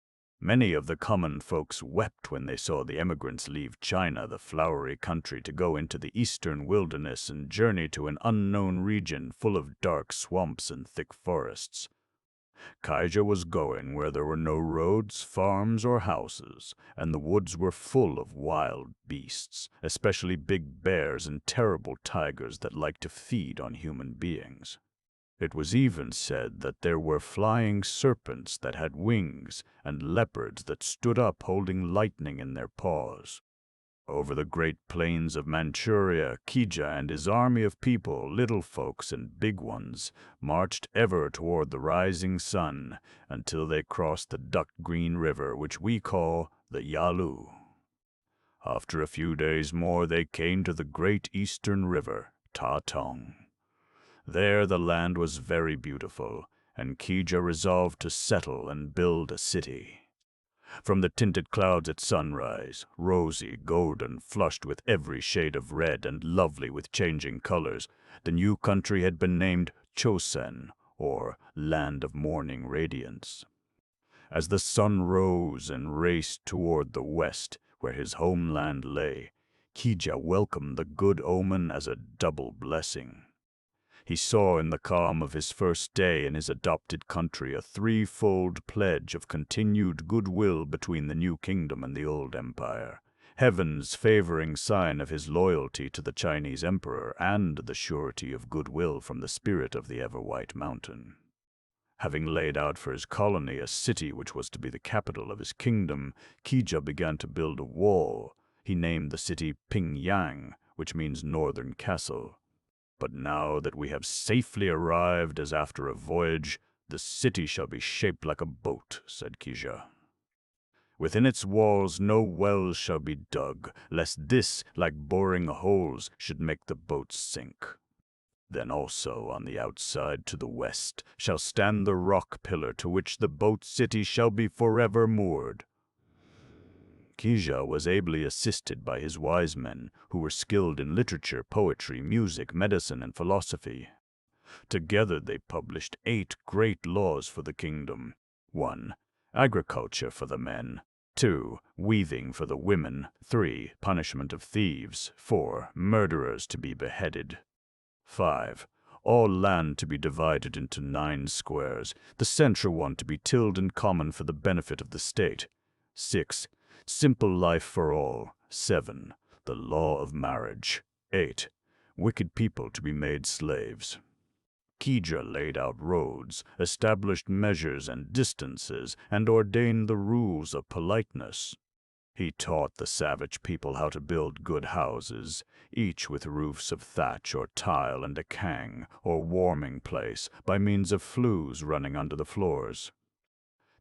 Many of the common folks wept when they saw the emigrants leave China, the flowery country, to go into the eastern wilderness and journey to an unknown region full of dark swamps and thick forests. Kaija was going where there were no roads, farms, or houses, and the woods were full of wild beasts, especially big bears and terrible tigers that liked to feed on human beings. It was even said that there were flying serpents that had wings and leopards that stood up holding lightning in their paws. Over the great plains of Manchuria, Kija and his army of people, little folks and big ones, marched ever toward the rising sun until they crossed the duck-green river, which we call the Yalu. After a few days more, they came to the great eastern river, Ta Tong. There the land was very beautiful, and Kija resolved to settle and build a city. From the tinted clouds at sunrise, rosy, golden, flushed with every shade of red and lovely with changing colors, the new country had been named Chosen, or Land of Morning Radiance. As the sun rose and raced toward the west, where his homeland lay, Kija welcomed the good omen as a double blessing. He saw in the calm of his first day in his adopted country a threefold pledge of continued goodwill between the new kingdom and the old empire, heaven's favoring sign of his loyalty to the Chinese emperor, and the surety of goodwill from the spirit of the ever-white mountain. Having laid out for his colony a city which was to be the capital of his kingdom, Kija began to build a wall. He named the city Pingyang, which means northern castle. But now that we have safely arrived as after a voyage, the city shall be shaped like a boat, said Kija. Within its walls no wells shall be dug, lest this, like boring holes, should make the boat sink. Then also on the outside to the west shall stand the rock pillar to which the boat city shall be forever moored. Kija was ably assisted by his wise men, who were skilled in literature, poetry, music, medicine, and philosophy. Together they published 8 great laws for the kingdom. 1. Agriculture for the men. 2. Weaving for the women. 3. Punishment of thieves. 4. Murderers to be beheaded. 5. All land to be divided into 9 squares, the central one to be tilled in common for the benefit of the state. 6. Simple life for all. 7. The law of marriage. 8. Wicked people to be made slaves. Kija laid out roads, established measures and distances, and ordained the rules of politeness. He taught the savage people how to build good houses, each with roofs of thatch or tile and a kang, or warming place, by means of flues running under the floors.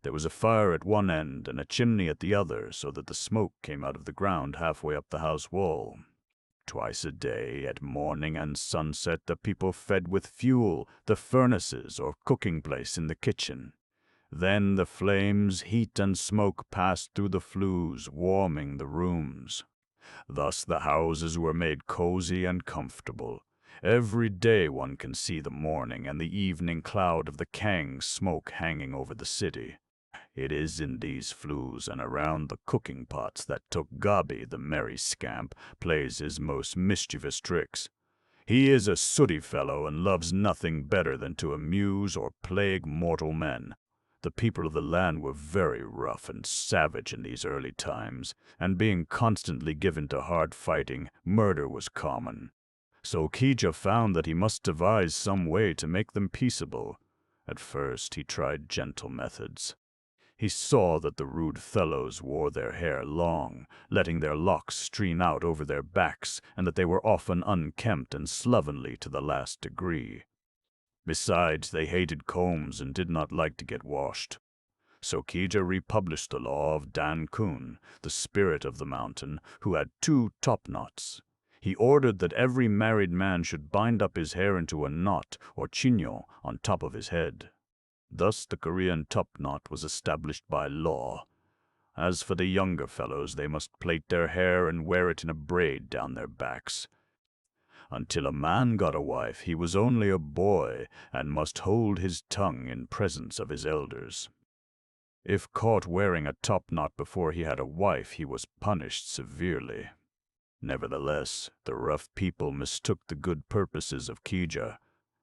There was a fire at one end and a chimney at the other, so that the smoke came out of the ground halfway up the house wall. Twice a day, at morning and sunset, the people fed with fuel, the furnaces or cooking place in the kitchen. Then the flames, heat, and smoke passed through the flues, warming the rooms. Thus the houses were made cozy and comfortable. Every day one can see the morning and the evening cloud of the Kang smoke hanging over the city. It is in these flues and around the cooking pots that Togabi, the merry scamp, plays his most mischievous tricks. He is a sooty fellow and loves nothing better than to amuse or plague mortal men. The people of the land were very rough and savage in these early times, and being constantly given to hard fighting, murder was common. So Kija found that he must devise some way to make them peaceable. At first he tried gentle methods. He saw that the rude fellows wore their hair long, letting their locks stream out over their backs, and that they were often unkempt and slovenly to the last degree. Besides, they hated combs and did not like to get washed. So Kija republished the law of Dan Kun, the spirit of the mountain, who had 2 topknots. He ordered that every married man should bind up his hair into a knot, or chignon, on top of his head. Thus the Korean topknot was established by law. As for the younger fellows, they must plait their hair and wear it in a braid down their backs. Until a man got a wife, he was only a boy, and must hold his tongue in presence of his elders. If caught wearing a topknot before he had a wife, he was punished severely. Nevertheless, the rough people mistook the good purposes of Kija.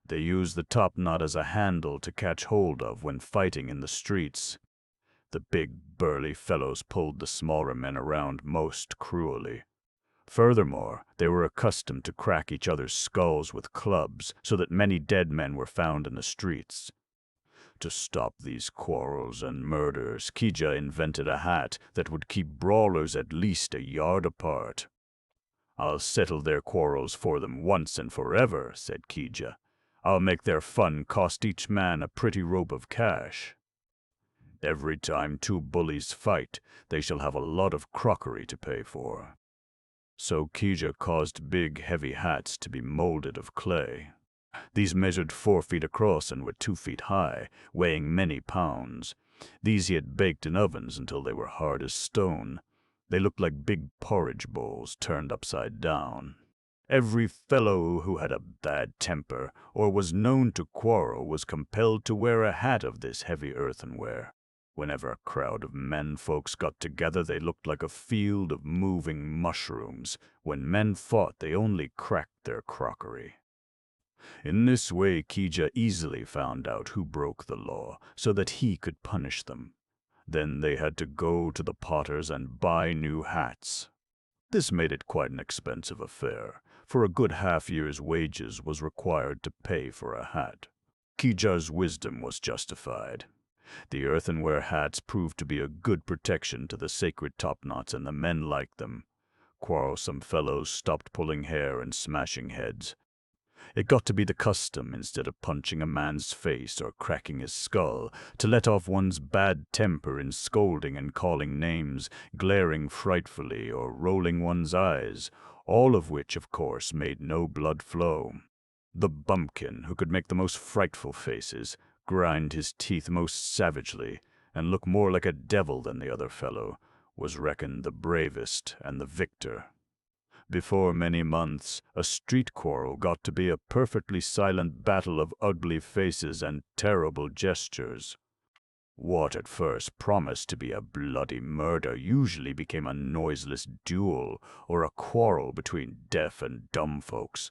They used the topknot as a handle to catch hold of when fighting in the streets. The big, burly fellows pulled the smaller men around most cruelly. Furthermore, they were accustomed to crack each other's skulls with clubs, so that many dead men were found in the streets. To stop these quarrels and murders, Kija invented a hat that would keep brawlers at least a yard apart. "I'll settle their quarrels for them once and forever," said Kija. "I'll make their fun cost each man a pretty rope of cash. Every time two bullies fight, they shall have a lot of crockery to pay for." So Kija caused big, heavy hats to be molded of clay. These measured 4 feet across and were 2 feet high, weighing many pounds. These he had baked in ovens until they were hard as stone. They looked like big porridge bowls turned upside down. Every fellow who had a bad temper or was known to quarrel was compelled to wear a hat of this heavy earthenware. Whenever a crowd of men folks got together, they looked like a field of moving mushrooms. When men fought, they only cracked their crockery. In this way, Kija easily found out who broke the law, so that he could punish them. Then they had to go to the potters and buy new hats. This made it quite an expensive affair, for a good half-year's wages was required to pay for a hat. Kija's wisdom was justified. The earthenware hats proved to be a good protection to the sacred topknots, and the men liked them. Quarrelsome fellows stopped pulling hair and smashing heads. It got to be the custom, instead of punching a man's face or cracking his skull, to let off one's bad temper in scolding and calling names, glaring frightfully, or rolling one's eyes, all of which, of course, made no blood flow. The bumpkin, who could make the most frightful faces, grind his teeth most savagely, and look more like a devil than the other fellow, was reckoned the bravest and the victor. Before many months, a street quarrel got to be a perfectly silent battle of ugly faces and terrible gestures. What at first promised to be a bloody murder usually became a noiseless duel or a quarrel between deaf and dumb folks.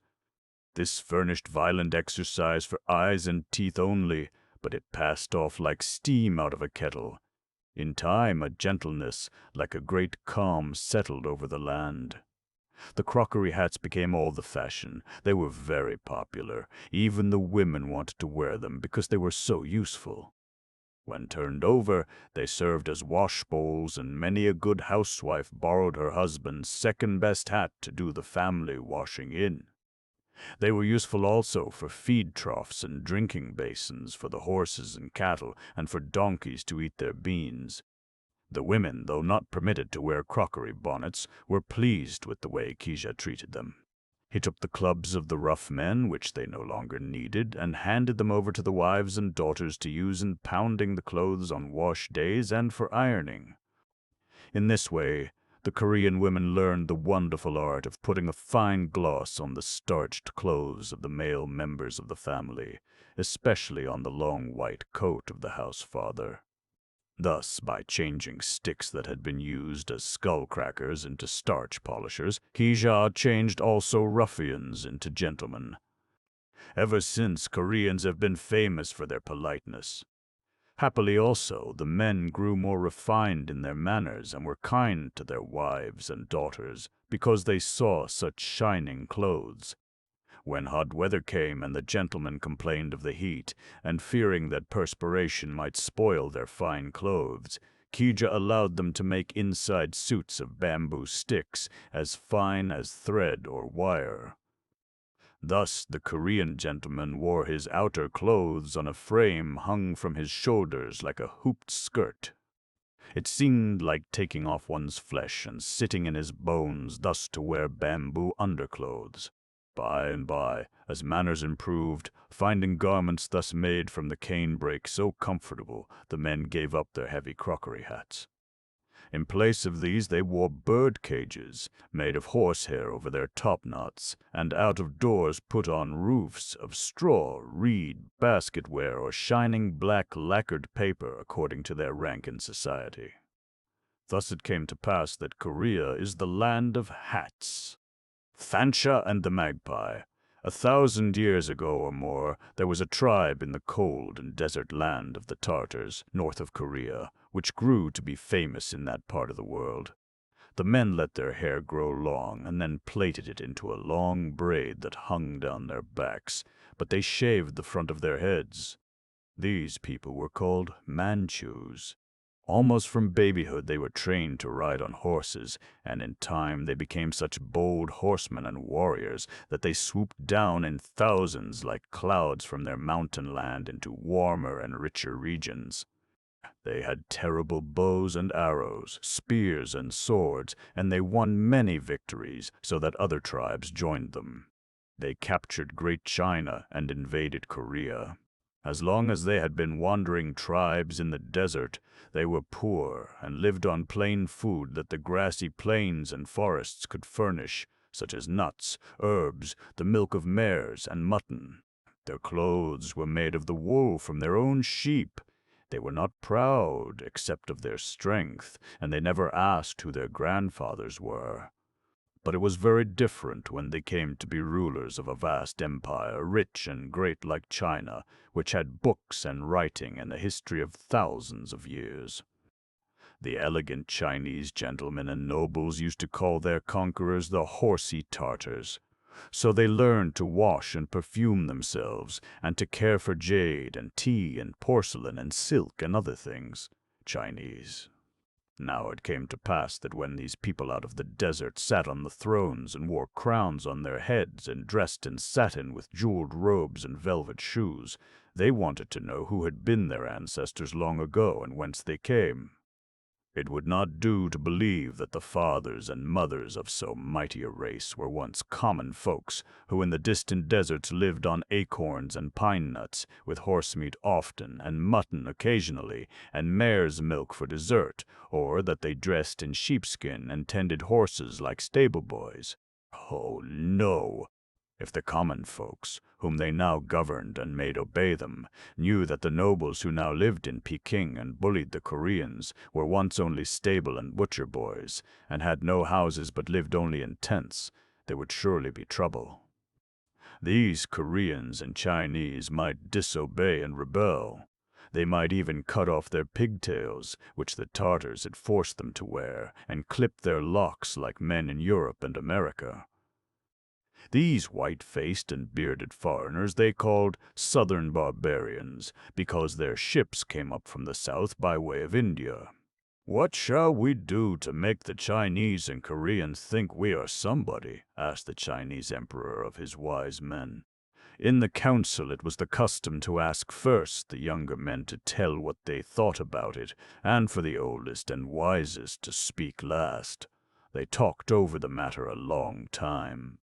This furnished violent exercise for eyes and teeth only, but it passed off like steam out of a kettle. In time, a gentleness, like a great calm, settled over the land. The crockery hats became all the fashion. They were very popular. Even the women wanted to wear them because they were so useful. When turned over, they served as wash bowls, and many a good housewife borrowed her husband's second-best hat to do the family washing in. They were useful also for feed troughs and drinking basins for the horses and cattle, and for donkeys to eat their beans. The women, though not permitted to wear crockery bonnets, were pleased with the way Kija treated them. He took the clubs of the rough men, which they no longer needed, and handed them over to the wives and daughters to use in pounding the clothes on wash days and for ironing. In this way, the Korean women learned the wonderful art of putting a fine gloss on the starched clothes of the male members of the family, especially on the long white coat of the house-father. Thus, by changing sticks that had been used as skull-crackers into starch polishers, Kija changed also ruffians into gentlemen. Ever since, Koreans have been famous for their politeness. Happily also, the men grew more refined in their manners and were kind to their wives and daughters because they saw such shining clothes. When hot weather came and the gentlemen complained of the heat, and fearing that perspiration might spoil their fine clothes, Kija allowed them to make inside suits of bamboo sticks as fine as thread or wire. Thus the Korean gentleman wore his outer clothes on a frame hung from his shoulders like a hooped skirt. It seemed like taking off one's flesh and sitting in his bones thus to wear bamboo underclothes. By and by, as manners improved, finding garments thus made from the canebrake so comfortable, the men gave up their heavy crockery hats. In place of these, they wore bird cages made of horsehair over their topknots, and out of doors put on roofs of straw, reed, basketware, or shining black lacquered paper according to their rank in society. Thus it came to pass that Korea is the land of hats. Fansha and the Magpie. 1,000 years ago or more, there was a tribe in the cold and desert land of the Tartars, north of Korea, which grew to be famous in that part of the world. The men let their hair grow long and then plaited it into a long braid that hung down their backs, but they shaved the front of their heads. These people were called Manchus. Almost from babyhood they were trained to ride on horses, and in time they became such bold horsemen and warriors that they swooped down in thousands like clouds from their mountain land into warmer and richer regions. They had terrible bows and arrows, spears and swords, and they won many victories so that other tribes joined them. They captured Great China and invaded Korea. As long as they had been wandering tribes in the desert, they were poor and lived on plain food that the grassy plains and forests could furnish, such as nuts, herbs, the milk of mares, and mutton. Their clothes were made of the wool from their own sheep. They were not proud, except of their strength, and they never asked who their grandfathers were. But it was very different when they came to be rulers of a vast empire, rich and great like China, which had books and writing and a history of thousands of years. The elegant Chinese gentlemen and nobles used to call their conquerors the horsey Tartars. So they learned to wash and perfume themselves, and to care for jade and tea and porcelain and silk and other things Chinese. Now it came to pass that when these people out of the desert sat on the thrones and wore crowns on their heads and dressed in satin with jeweled robes and velvet shoes, they wanted to know who had been their ancestors long ago and whence they came. It would not do to believe that the fathers and mothers of so mighty a race were once common folks who in the distant deserts lived on acorns and pine nuts, with horsemeat often and mutton occasionally, and mare's milk for dessert, or that they dressed in sheepskin and tended horses like stable boys. Oh, no! If the common folks, whom they now governed and made obey them, knew that the nobles who now lived in Peking and bullied the Koreans were once only stable and butcher boys, and had no houses but lived only in tents, there would surely be trouble. These Koreans and Chinese might disobey and rebel. They might even cut off their pigtails, which the Tartars had forced them to wear, and clip their locks like men in Europe and America. These white-faced and bearded foreigners they called Southern barbarians, because their ships came up from the south by way of India. "What shall we do to make the Chinese and Koreans think we are somebody?" asked the Chinese emperor of his wise men. In the council it was the custom to ask first the younger men to tell what they thought about it, and for the oldest and wisest to speak last. They talked over the matter a long time.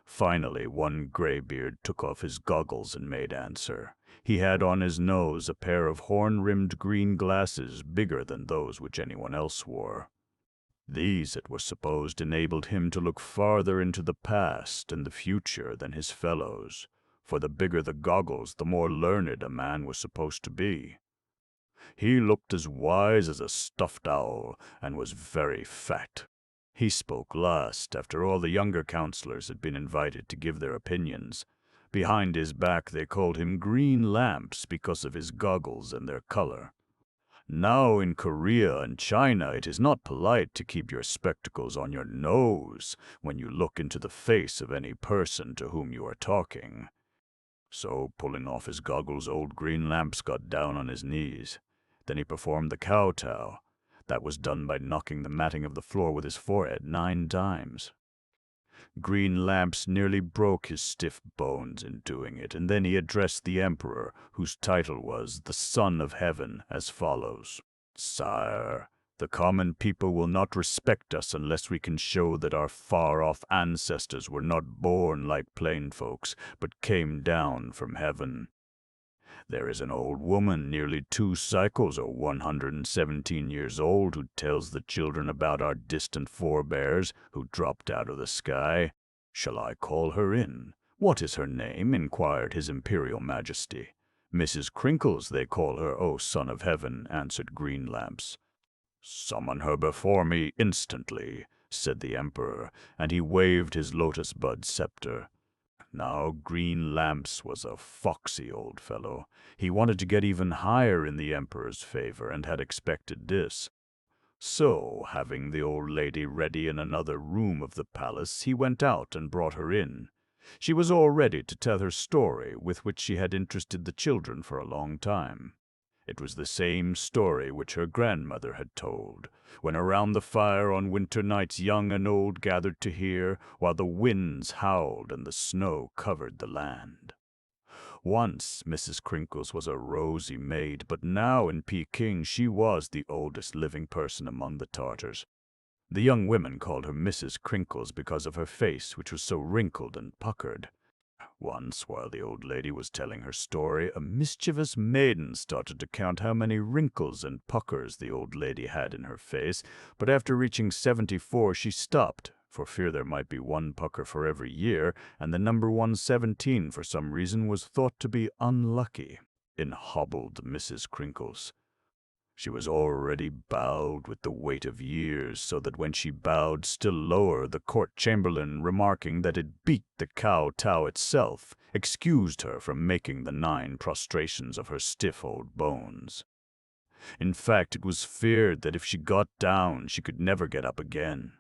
Finally, one graybeard took off his goggles and made answer. He had on his nose a pair of horn-rimmed green glasses bigger than those which anyone else wore. These, it was supposed, enabled him to look farther into the past and the future than his fellows, for the bigger the goggles, the more learned a man was supposed to be. He looked as wise as a stuffed owl, and was very fat. He spoke last, after all the younger counselors had been invited to give their opinions. Behind his back they called him Green Lamps because of his goggles and their color. Now in Korea and China it is not polite to keep your spectacles on your nose when you look into the face of any person to whom you are talking. So, pulling off his goggles, old Green Lamps got down on his knees. Then he performed the kowtow. That was done by knocking the matting of the floor with his forehead 9 times. Green Lamps nearly broke his stiff bones in doing it, and then he addressed the emperor, whose title was the Son of Heaven, as follows. "Sire, the common people will not respect us unless we can show that our far-off ancestors were not born like plain folks, but came down from heaven. There is an old woman, nearly 2 cycles or 117 years old, who tells the children about our distant forebears who dropped out of the sky. Shall I call her in? What is her name? Inquired His Imperial Majesty. Mrs. Crinkles, they call her, O Son of Heaven, answered Green Lamps. Summon her before me instantly, said the Emperor, and he waved his lotus-bud scepter. Now Green Lamps was a foxy old fellow. He wanted to get even higher in the Emperor's favor, and had expected this. So, having the old lady ready in another room of the palace, he went out and brought her in. She was all ready to tell her story, with which she had interested the children for a long time. It was the same story which her grandmother had told, when around the fire on winter nights young and old gathered to hear, while the winds howled and the snow covered the land. Once Mrs. Crinkles was a rosy maid, but now in Peking she was the oldest living person among the Tartars. The young women called her Mrs. Crinkles because of her face, which was so wrinkled and puckered. Once, while the old lady was telling her story, a mischievous maiden started to count how many wrinkles and puckers the old lady had in her face, but after reaching 74 she stopped, for fear there might be one pucker for every year, and the number 117 for some reason was thought to be unlucky. In hobbled Mrs. Crinkles. She was already bowed with the weight of years, so that when she bowed still lower, the court chamberlain, remarking that it beat the cow-tow itself, excused her from making the 9 prostrations of her stiff old bones. In fact, it was feared that if she got down, she could never get up again,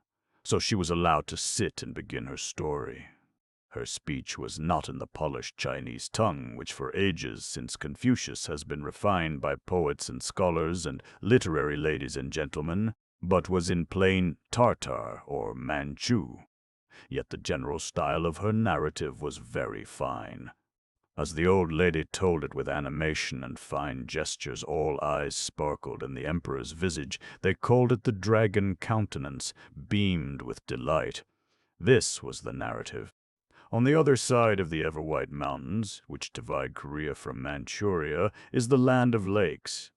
so she was allowed to sit and begin her story. Her speech was not in the polished Chinese tongue, which for ages since Confucius has been refined by poets and scholars and literary ladies and gentlemen, but was in plain Tartar or Manchu. Yet the general style of her narrative was very fine. As the old lady told it with animation and fine gestures, all eyes sparkled in the Emperor's visage. They called it the dragon countenance, beamed with delight. This was the narrative. On the other side of the ever-white mountains, which divide Korea from Manchuria, is the land of lakes.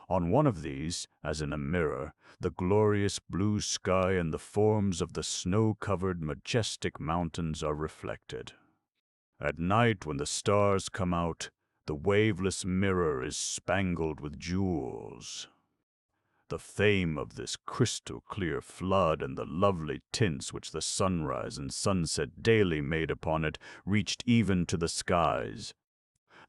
On one of these, as in a mirror, the glorious blue sky and the forms of the snow-covered, majestic mountains are reflected. At night, when the stars come out, the waveless mirror is spangled with jewels. The fame of this crystal-clear flood and the lovely tints which the sunrise and sunset daily made upon it reached even to the skies.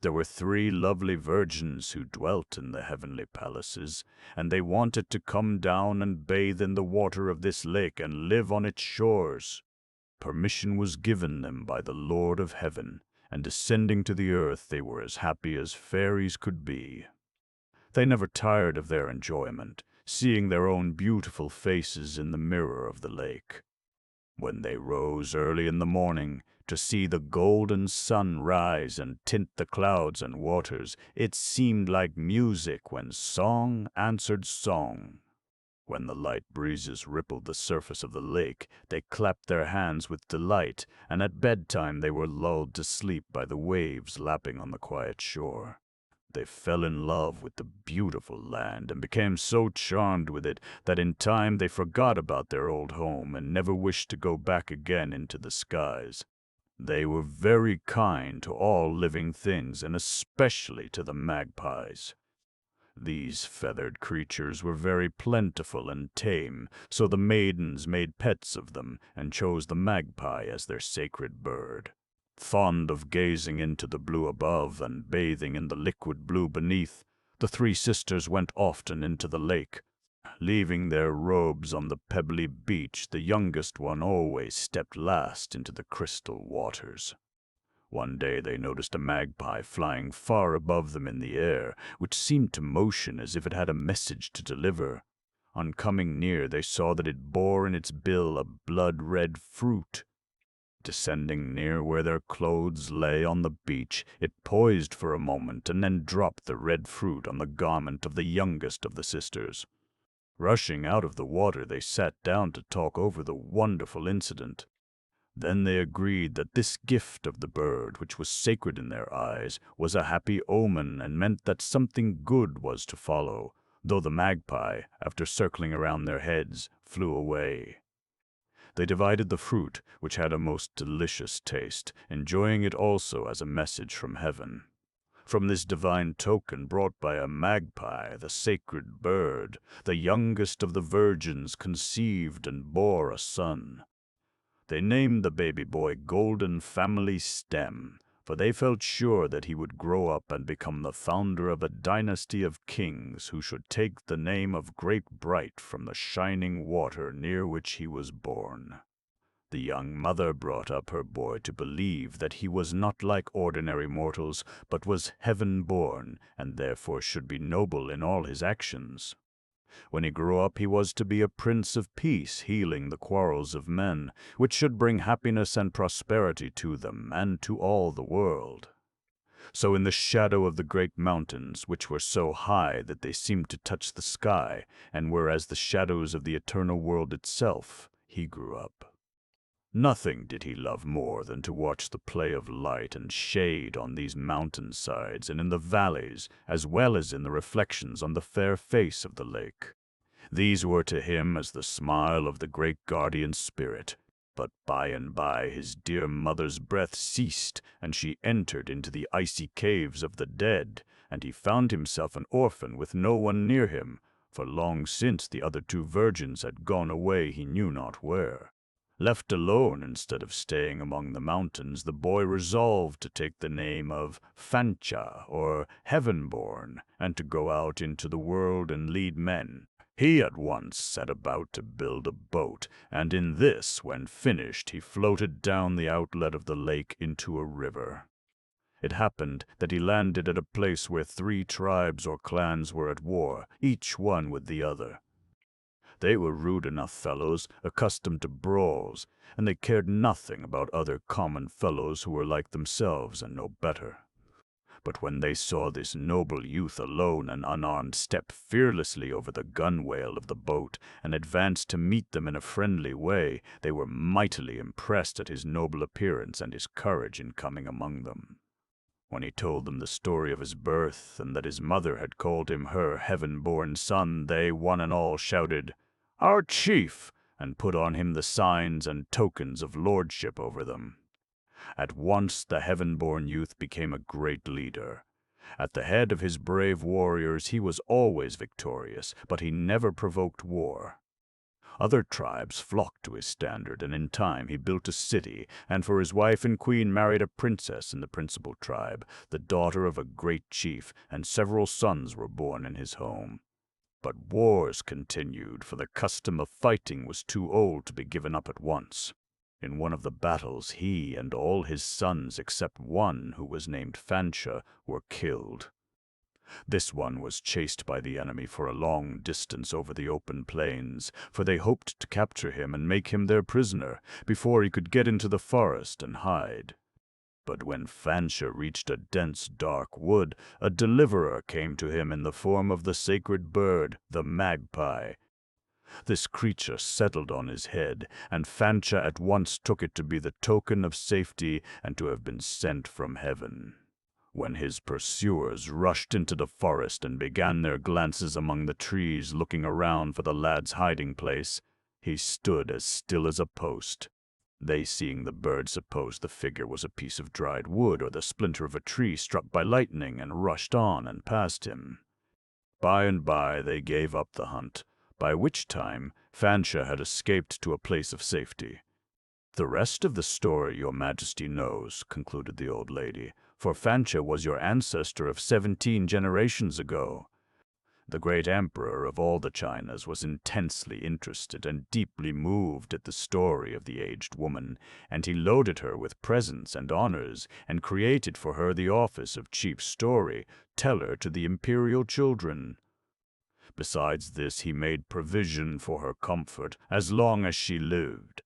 There were 3 lovely virgins who dwelt in the heavenly palaces, and they wanted to come down and bathe in the water of this lake and live on its shores. Permission was given them by the Lord of Heaven, and descending to the earth they were as happy as fairies could be. They never tired of their enjoyment, seeing their own beautiful faces in the mirror of the lake. When they rose early in the morning to see the golden sun rise and tint the clouds and waters, it seemed like music when song answered song. When the light breezes rippled the surface of the lake, they clapped their hands with delight, and at bedtime they were lulled to sleep by the waves lapping on the quiet shore. They fell in love with the beautiful land and became so charmed with it that in time they forgot about their old home and never wished to go back again into the skies. They were very kind to all living things, and especially to the magpies. These feathered creatures were very plentiful and tame, so the maidens made pets of them and chose the magpie as their sacred bird. Fond of gazing into the blue above and bathing in the liquid blue beneath, the 3 sisters went often into the lake. Leaving their robes on the pebbly beach, the youngest one always stepped last into the crystal waters. One day they noticed a magpie flying far above them in the air, which seemed to motion as if it had a message to deliver. On coming near, they saw that it bore in its bill a blood-red fruit. Descending near where their clothes lay on the beach, it poised for a moment and then dropped the red fruit on the garment of the youngest of the sisters. Rushing out of the water, they sat down to talk over the wonderful incident. Then they agreed that this gift of the bird, which was sacred in their eyes, was a happy omen and meant that something good was to follow, though the magpie, after circling around their heads, flew away. They divided the fruit, which had a most delicious taste, enjoying it also as a message from heaven. From this divine token brought by a magpie, the sacred bird, the youngest of the virgins conceived and bore a son. They named the baby boy Golden Family Stem, for they felt sure that he would grow up and become the founder of a dynasty of kings who should take the name of Great Bright from the shining water near which he was born. The young mother brought up her boy to believe that he was not like ordinary mortals, but was heaven-born, and therefore should be noble in all his actions. When he grew up, he was to be a prince of peace, healing the quarrels of men, which should bring happiness and prosperity to them and to all the world. So in the shadow of the great mountains, which were so high that they seemed to touch the sky, and were as the shadows of the eternal world itself, he grew up. Nothing did he love more than to watch the play of light and shade on these mountain-sides and in the valleys, as well as in the reflections on the fair face of the lake. These were to him as the smile of the great guardian spirit. But by and by his dear mother's breath ceased, and she entered into the icy caves of the dead, and he found himself an orphan with no one near him, for long since the other two virgins had gone away he knew not where. Left alone instead of staying among the mountains, the boy resolved to take the name of Fancha, or Heaven-born, and to go out into the world and lead men. He at once set about to build a boat, and in this, when finished, he floated down the outlet of the lake into a river. It happened that he landed at a place where 3 tribes or clans were at war, each one with the other. They were rude enough fellows, accustomed to brawls, and they cared nothing about other common fellows who were like themselves and no better. But when they saw this noble youth alone and unarmed step fearlessly over the gunwale of the boat and advance to meet them in a friendly way, they were mightily impressed at his noble appearance and his courage in coming among them. When he told them the story of his birth and that his mother had called him her heaven-born son, they one and all shouted, "Our chief!" and put on him the signs and tokens of lordship over them. At once the heaven-born youth became a great leader. At the head of his brave warriors he was always victorious, but he never provoked war. Other tribes flocked to his standard, and in time he built a city, and for his wife and queen married a princess in the principal tribe, the daughter of a great chief, and several sons were born in his home. But wars continued, for the custom of fighting was too old to be given up at once. In one of the battles he and all his sons except one, who was named Fancha, were killed. This one was chased by the enemy for a long distance over the open plains, for they hoped to capture him and make him their prisoner before he could get into the forest and hide. But when Fancha reached a dense, dark wood, a deliverer came to him in the form of the sacred bird, the magpie. This creature settled on his head, and Fancha at once took it to be the token of safety and to have been sent from heaven. When his pursuers rushed into the forest and began their glances among the trees, looking around for the lad's hiding place, he stood as still as a post. They, seeing the bird, supposed the figure was a piece of dried wood or the splinter of a tree struck by lightning, and rushed on and past him. By and by they gave up the hunt, by which time Fancha had escaped to a place of safety. "The rest of the story your majesty knows," concluded the old lady, "for Fancha was your ancestor of 17 generations ago." The great emperor of all the Chinas was intensely interested and deeply moved at the story of the aged woman, and he loaded her with presents and honors, and created for her the office of chief story teller to the imperial children. Besides this, he made provision for her comfort as long as she lived.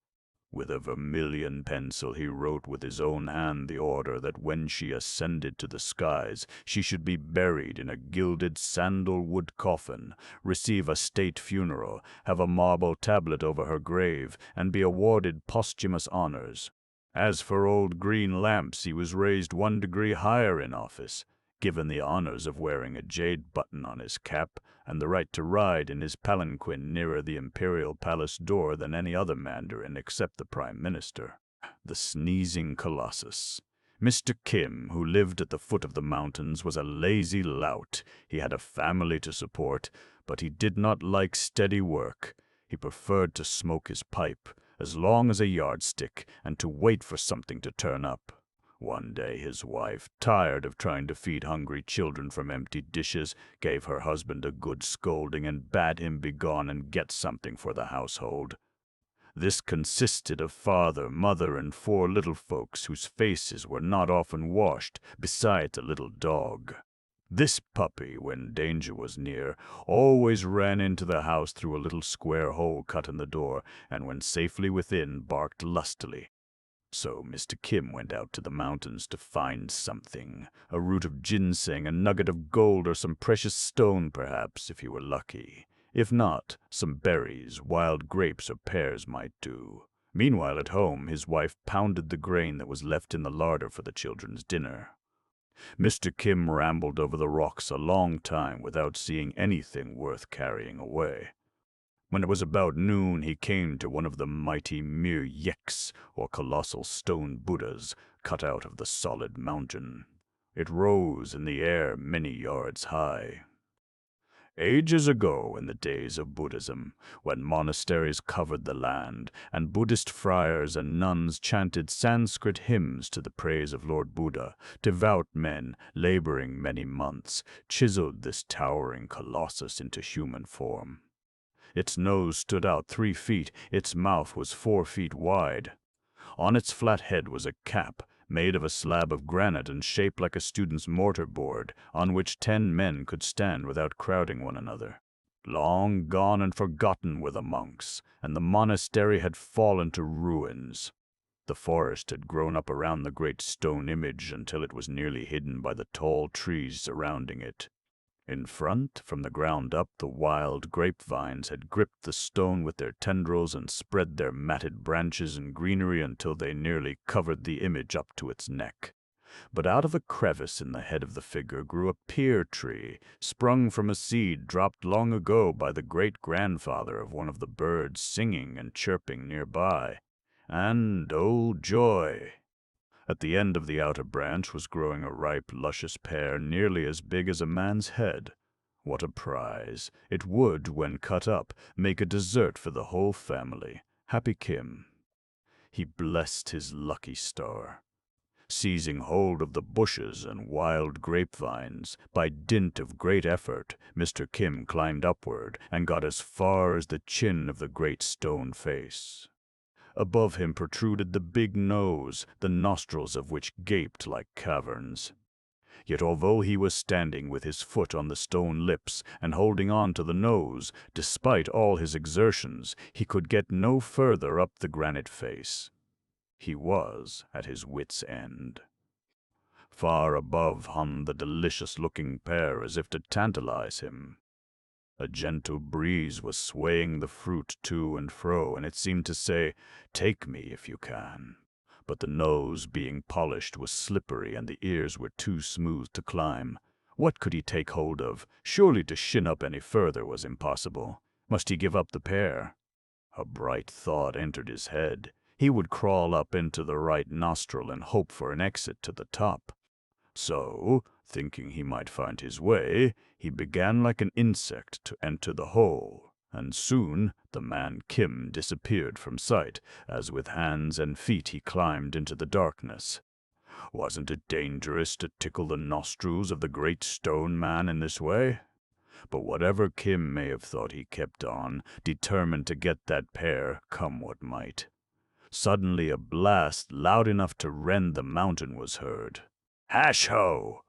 With a vermilion pencil he wrote with his own hand the order that when she ascended to the skies she should be buried in a gilded sandalwood coffin, receive a state funeral, have a marble tablet over her grave, and be awarded posthumous honors. As for old Green Lamps, he was raised 1 degree higher in office, given the honors of wearing a jade button on his cap and the right to ride in his palanquin nearer the imperial palace door than any other mandarin except the prime minister. The sneezing colossus. Mr. Kim, who lived at the foot of the mountains, was a lazy lout. He had a family to support, but he did not like steady work. He preferred to smoke his pipe, as long as a yardstick, and to wait for something to turn up. One day his wife, tired of trying to feed hungry children from empty dishes, gave her husband a good scolding and bade him begone and get something for the household. This consisted of father, mother, and 4 little folks whose faces were not often washed, besides a little dog. This puppy, when danger was near, always ran into the house through a little square hole cut in the door, and when safely within, barked lustily. So Mr. Kim went out to the mountains to find something, a root of ginseng, a nugget of gold, or some precious stone, perhaps, if he were lucky. If not, some berries, wild grapes, or pears might do. Meanwhile, at home, his wife pounded the grain that was left in the larder for the children's dinner. Mr. Kim rambled over the rocks a long time without seeing anything worth carrying away. When it was about noon, he came to one of the mighty yeks, or colossal stone Buddhas, cut out of the solid mountain. It rose in the air many yards high. Ages ago, in the days of Buddhism, when monasteries covered the land, and Buddhist friars and nuns chanted Sanskrit hymns to the praise of Lord Buddha, devout men, laboring many months, chiseled this towering colossus into human form. Its nose stood out 3 feet, its mouth was 4 feet wide. On its flat head was a cap, made of a slab of granite and shaped like a student's mortar board, on which 10 men could stand without crowding one another. Long gone and forgotten were the monks, and the monastery had fallen to ruins. The forest had grown up around the great stone image until it was nearly hidden by the tall trees surrounding it. In front, from the ground up, the wild grapevines had gripped the stone with their tendrils and spread their matted branches and greenery until they nearly covered the image up to its neck. But out of a crevice in the head of the figure grew a pear tree, sprung from a seed dropped long ago by the great-grandfather of one of the birds singing and chirping nearby. And, oh joy! At the end of the outer branch was growing a ripe, luscious pear nearly as big as a man's head. What a prize! It would, when cut up, make a dessert for the whole family. Happy Kim. He blessed his lucky star. Seizing hold of the bushes and wild grapevines, by dint of great effort, Mr. Kim climbed upward and got as far as the chin of the great stone face. Above him protruded the big nose, the nostrils of which gaped like caverns. Yet although he was standing with his foot on the stone lips and holding on to the nose, despite all his exertions, he could get no further up the granite face. He was at his wits' end. Far above hung the delicious-looking pear as if to tantalize him. A gentle breeze was swaying the fruit to and fro, and it seemed to say, "Take me if you can." But the nose, being polished, was slippery, and the ears were too smooth to climb. What could he take hold of? Surely to shin up any further was impossible. Must he give up the pear? A bright thought entered his head. He would crawl up into the right nostril and hope for an exit to the top. So, thinking he might find his way, he began like an insect to enter the hole, and soon the man Kim disappeared from sight, as with hands and feet he climbed into the darkness. Wasn't it dangerous to tickle the nostrils of the great stone man in this way? But whatever Kim may have thought, he kept on, determined to get that pear, come what might. Suddenly a blast loud enough to rend the mountain was heard. Hash-ho!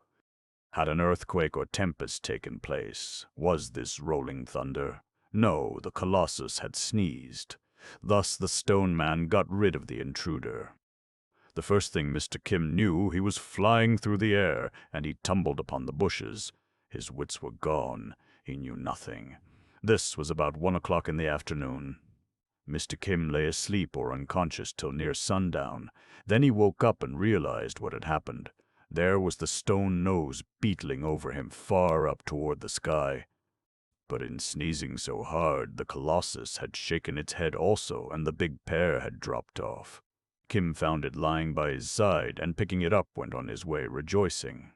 Had an earthquake or tempest taken place? Was this rolling thunder? No, the colossus had sneezed. Thus the stone man got rid of the intruder. The first thing Mr. Kim knew, he was flying through the air, and he tumbled upon the bushes. His wits were gone. He knew nothing. This was about 1 o'clock in the afternoon. Mr. Kim lay asleep or unconscious till near sundown. Then he woke up and realized what had happened. There was the stone nose beetling over him far up toward the sky. But in sneezing so hard, the colossus had shaken its head also, and the big pear had dropped off. Kim found it lying by his side, and picking it up went on his way rejoicing.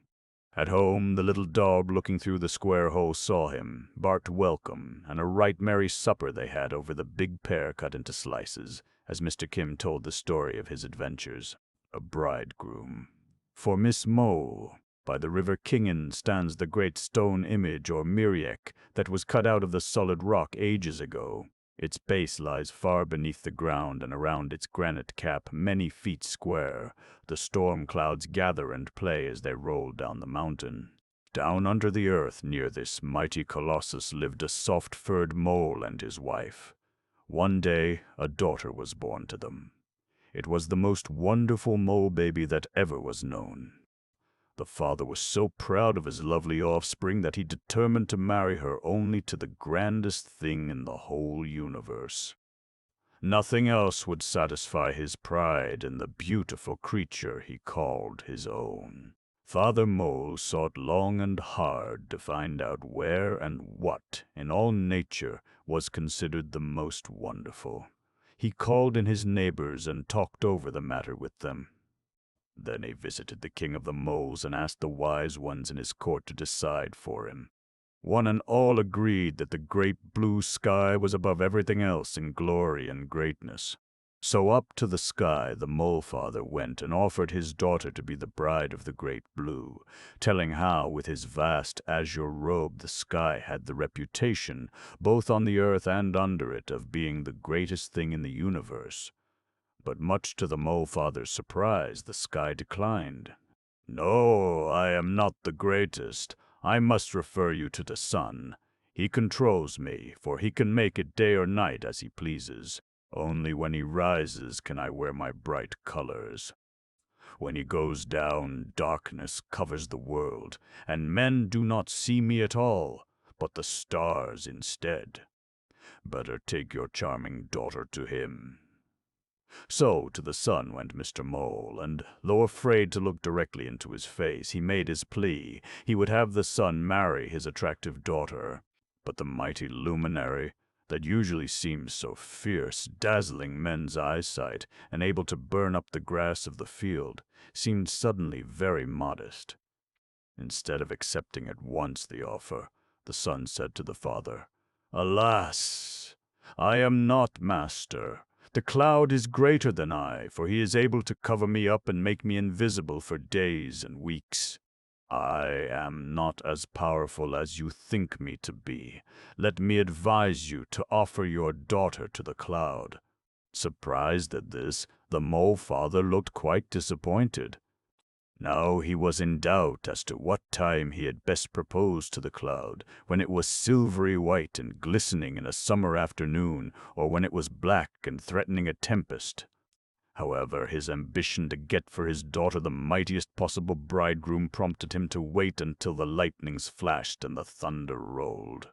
At home, the little dog looking through the square hole saw him, barked welcome, and a right merry supper they had over the big pear cut into slices, as Mr. Kim told the story of his adventures. A bridegroom. For Miss Mole, by the river Kingen stands the great stone image or myriek that was cut out of the solid rock ages ago. Its base lies far beneath the ground, and around its granite cap, many feet square, the storm clouds gather and play as they roll down the mountain. Down under the earth near this mighty colossus lived a soft-furred mole and his wife. One day a daughter was born to them. It was the most wonderful mole baby that ever was known. The father was so proud of his lovely offspring that he determined to marry her only to the grandest thing in the whole universe. Nothing else would satisfy his pride in the beautiful creature he called his own. Father Mole sought long and hard to find out where and what in all nature was considered the most wonderful. He called in his neighbors and talked over the matter with them. Then he visited the king of the moles and asked the wise ones in his court to decide for him. One and all agreed that the great blue sky was above everything else in glory and greatness. So up to the sky the mole father went and offered his daughter to be the bride of the great blue, telling how with his vast azure robe the sky had the reputation, both on the earth and under it, of being the greatest thing in the universe. But much to the mole father's surprise, the sky declined. "No, I am not the greatest. I must refer you to the sun. He controls me, for he can make it day or night as he pleases. Only when he rises can I wear my bright colors. When he goes down, darkness covers the world, and men do not see me at all, but the stars instead. Better take your charming daughter to him." So to the sun went Mr. Mole, and though afraid to look directly into his face, he made his plea. He would have the sun marry his attractive daughter. But the mighty luminary, that usually seems so fierce, dazzling men's eyesight, and able to burn up the grass of the field, seemed suddenly very modest. Instead of accepting at once the offer, the son said to the father, "Alas, I am not master. The cloud is greater than I, for he is able to cover me up and make me invisible for days and weeks. I am not as powerful as you think me to be. Let me advise you to offer your daughter to the cloud." Surprised at this, the mole father looked quite disappointed. Now he was in doubt as to what time he had best propose to the cloud, when it was silvery white and glistening in a summer afternoon, or when it was black and threatening a tempest. However, his ambition to get for his daughter the mightiest possible bridegroom prompted him to wait until the lightnings flashed and the thunder rolled.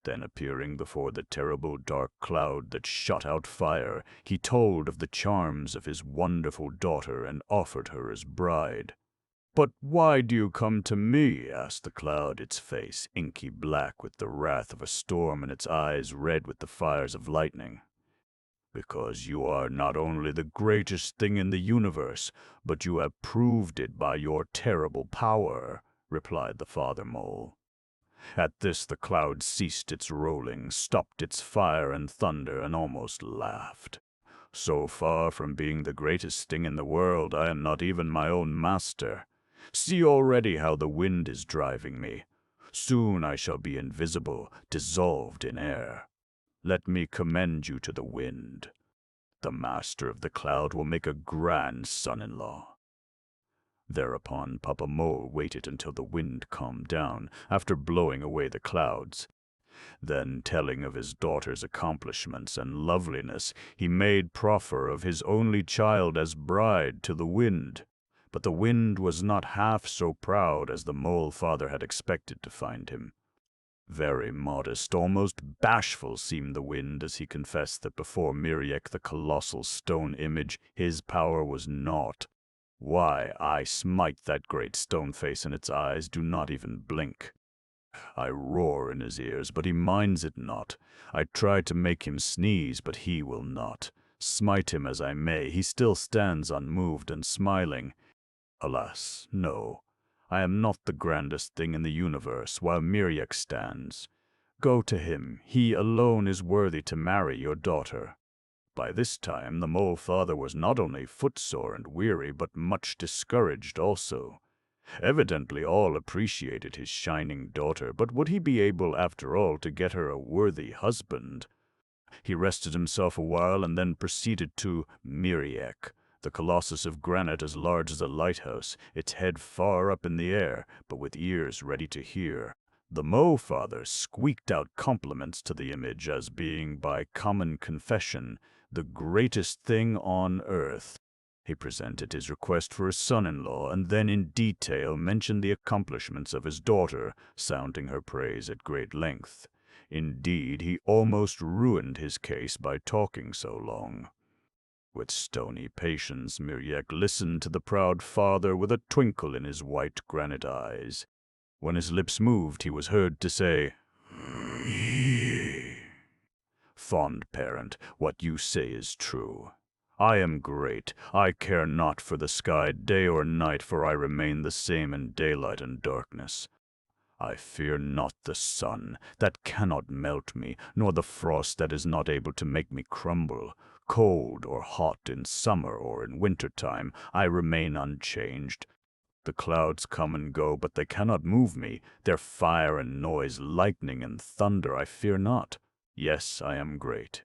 Then, appearing before the terrible dark cloud that shot out fire, he told of the charms of his wonderful daughter and offered her as bride. "But why do you come to me?" asked the cloud, its face inky black with the wrath of a storm and its eyes red with the fires of lightning. "Because you are not only the greatest thing in the universe, but you have proved it by your terrible power," replied the father mole. At this the cloud ceased its rolling, stopped its fire and thunder, and almost laughed. "So far from being the greatest thing in the world, I am not even my own master. See already how the wind is driving me. Soon I shall be invisible, dissolved in air. Let me commend you to the wind. The master of the cloud will make a grand son-in-law." Thereupon Papa Mole waited until the wind calmed down, after blowing away the clouds. Then, telling of his daughter's accomplishments and loveliness, he made proffer of his only child as bride to the wind. But the wind was not half so proud as the mole father had expected to find him. Very modest, almost bashful seemed the wind as he confessed that before Miriek, the colossal stone image, his power was naught. Why, I smite that great stone face, and its eyes do not even blink. I roar in his ears, but he minds it not. I try to make him sneeze, but he will not. Smite him as I may, he still stands unmoved and smiling. Alas, no. I am not the grandest thing in the universe, while Miriek stands. Go to him. He alone is worthy to marry your daughter. By this time the mole father was not only footsore and weary, but much discouraged also. Evidently all appreciated his shining daughter, but would he be able, after all, to get her a worthy husband? He rested himself a while and then proceeded to Miriek, the colossus of granite as large as a lighthouse, its head far up in the air, but with ears ready to hear. The Mo father squeaked out compliments to the image as being, by common confession, the greatest thing on earth. He presented his request for a son-in-law, and then in detail mentioned the accomplishments of his daughter, sounding her praise at great length. Indeed, he almost ruined his case by talking so long. With stony patience, Miriek listened to the proud father with a twinkle in his white granite eyes. When his lips moved, he was heard to say, "Fond parent, what you say is true. I am great. I care not for the sky day or night, for I remain the same in daylight and darkness. I fear not the sun, that cannot melt me, nor the frost that is not able to make me crumble. Cold or hot, in summer or in winter time, I remain unchanged. The clouds come and go, but they cannot move me. Their fire and noise, lightning and thunder, I fear not. Yes, I am great."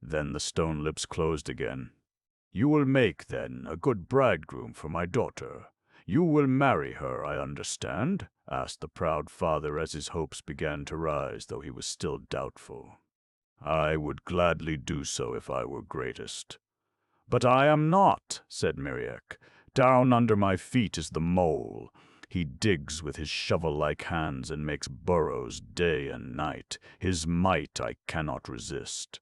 Then the stone lips closed again. "You will make, then, a good bridegroom for my daughter. You will marry her, I understand?" asked the proud father as his hopes began to rise, though he was still doubtful. "I would gladly do so if I were greatest." "But I am not," said Miriek. "Down under my feet is the mole. He digs with his shovel-like hands and makes burrows day and night. His might I cannot resist.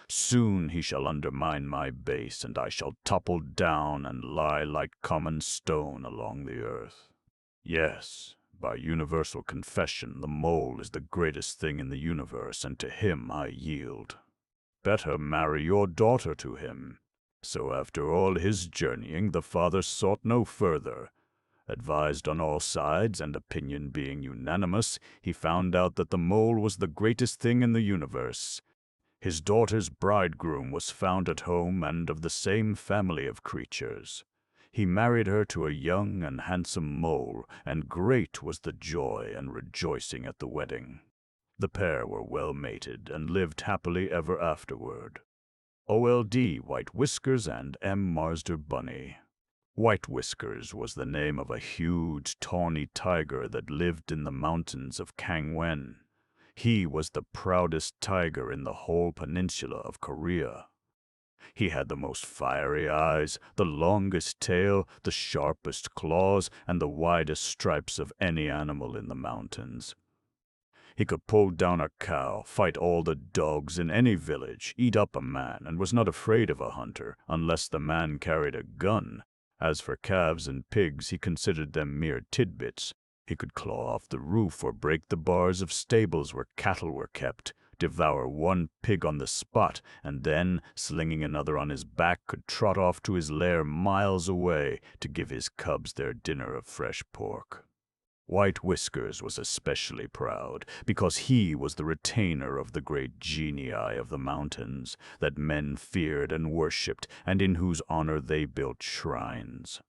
Soon he shall undermine my base, and I shall topple down and lie like common stone along the earth. Yes, by universal confession, the mole is the greatest thing in the universe, and to him I yield. Better marry your daughter to him." So after all his journeying, the father sought no further. Advised on all sides, and opinion being unanimous, he found out that the mole was the greatest thing in the universe. His daughter's bridegroom was found at home and of the same family of creatures. He married her to a young and handsome mole, and great was the joy and rejoicing at the wedding. The pair were well mated, and lived happily ever afterward. OLD White Whiskers and M. Marsder Bunny. White Whiskers was the name of a huge, tawny tiger that lived in the mountains of Kangwen. He was the proudest tiger in the whole peninsula of Korea. He had the most fiery eyes, the longest tail, the sharpest claws, and the widest stripes of any animal in the mountains. He could pull down a cow, fight all the dogs in any village, eat up a man, and was not afraid of a hunter, unless the man carried a gun. As for calves and pigs, he considered them mere tidbits. He could claw off the roof or break the bars of stables where cattle were kept, devour one pig on the spot, and then, slinging another on his back, could trot off to his lair miles away to give his cubs their dinner of fresh pork. White Whiskers was especially proud, because he was the retainer of the great genii of the mountains, that men feared and worshipped, and in whose honor they built shrines.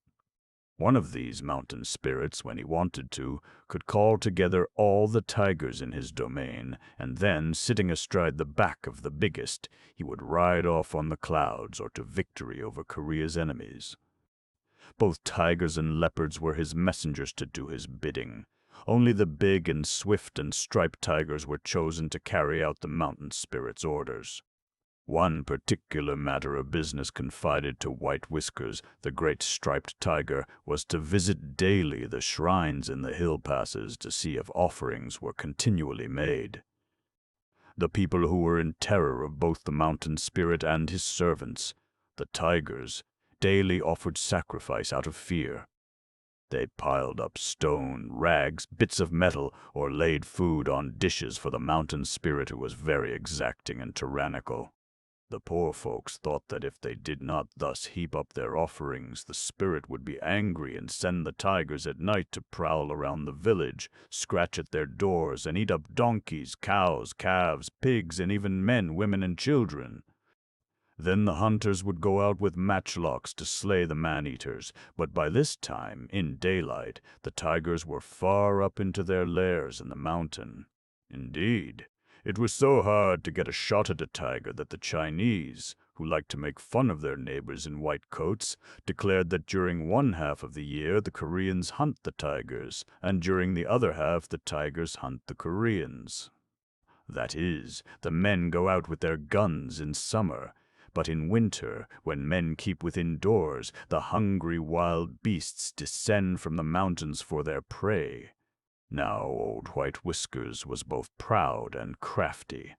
One of these mountain spirits, when he wanted to, could call together all the tigers in his domain, and then, sitting astride the back of the biggest, he would ride off on the clouds or to victory over Korea's enemies. Both tigers and leopards were his messengers to do his bidding. Only the big and swift and striped tigers were chosen to carry out the mountain spirit's orders. One particular matter of business confided to White Whiskers, the great striped tiger, was to visit daily the shrines in the hill passes to see if offerings were continually made. The people who were in terror of both the mountain spirit and his servants, the tigers, daily offered sacrifice out of fear. They piled up stone, rags, bits of metal, or laid food on dishes for the mountain spirit, who was very exacting and tyrannical. The poor folks thought that if they did not thus heap up their offerings, the spirit would be angry and send the tigers at night to prowl around the village, scratch at their doors, and eat up donkeys, cows, calves, pigs, and even men, women, and children. Then the hunters would go out with matchlocks to slay the man-eaters, but by this time, in daylight, the tigers were far up into their lairs in the mountain. Indeed, it was so hard to get a shot at a tiger that the Chinese, who liked to make fun of their neighbors in white coats, declared that during one half of the year the Koreans hunt the tigers, and during the other half the tigers hunt the Koreans. That is, the men go out with their guns in summer, but in winter, when men keep within doors, the hungry wild beasts descend from the mountains for their prey. Now old White Whiskers was both proud and crafty.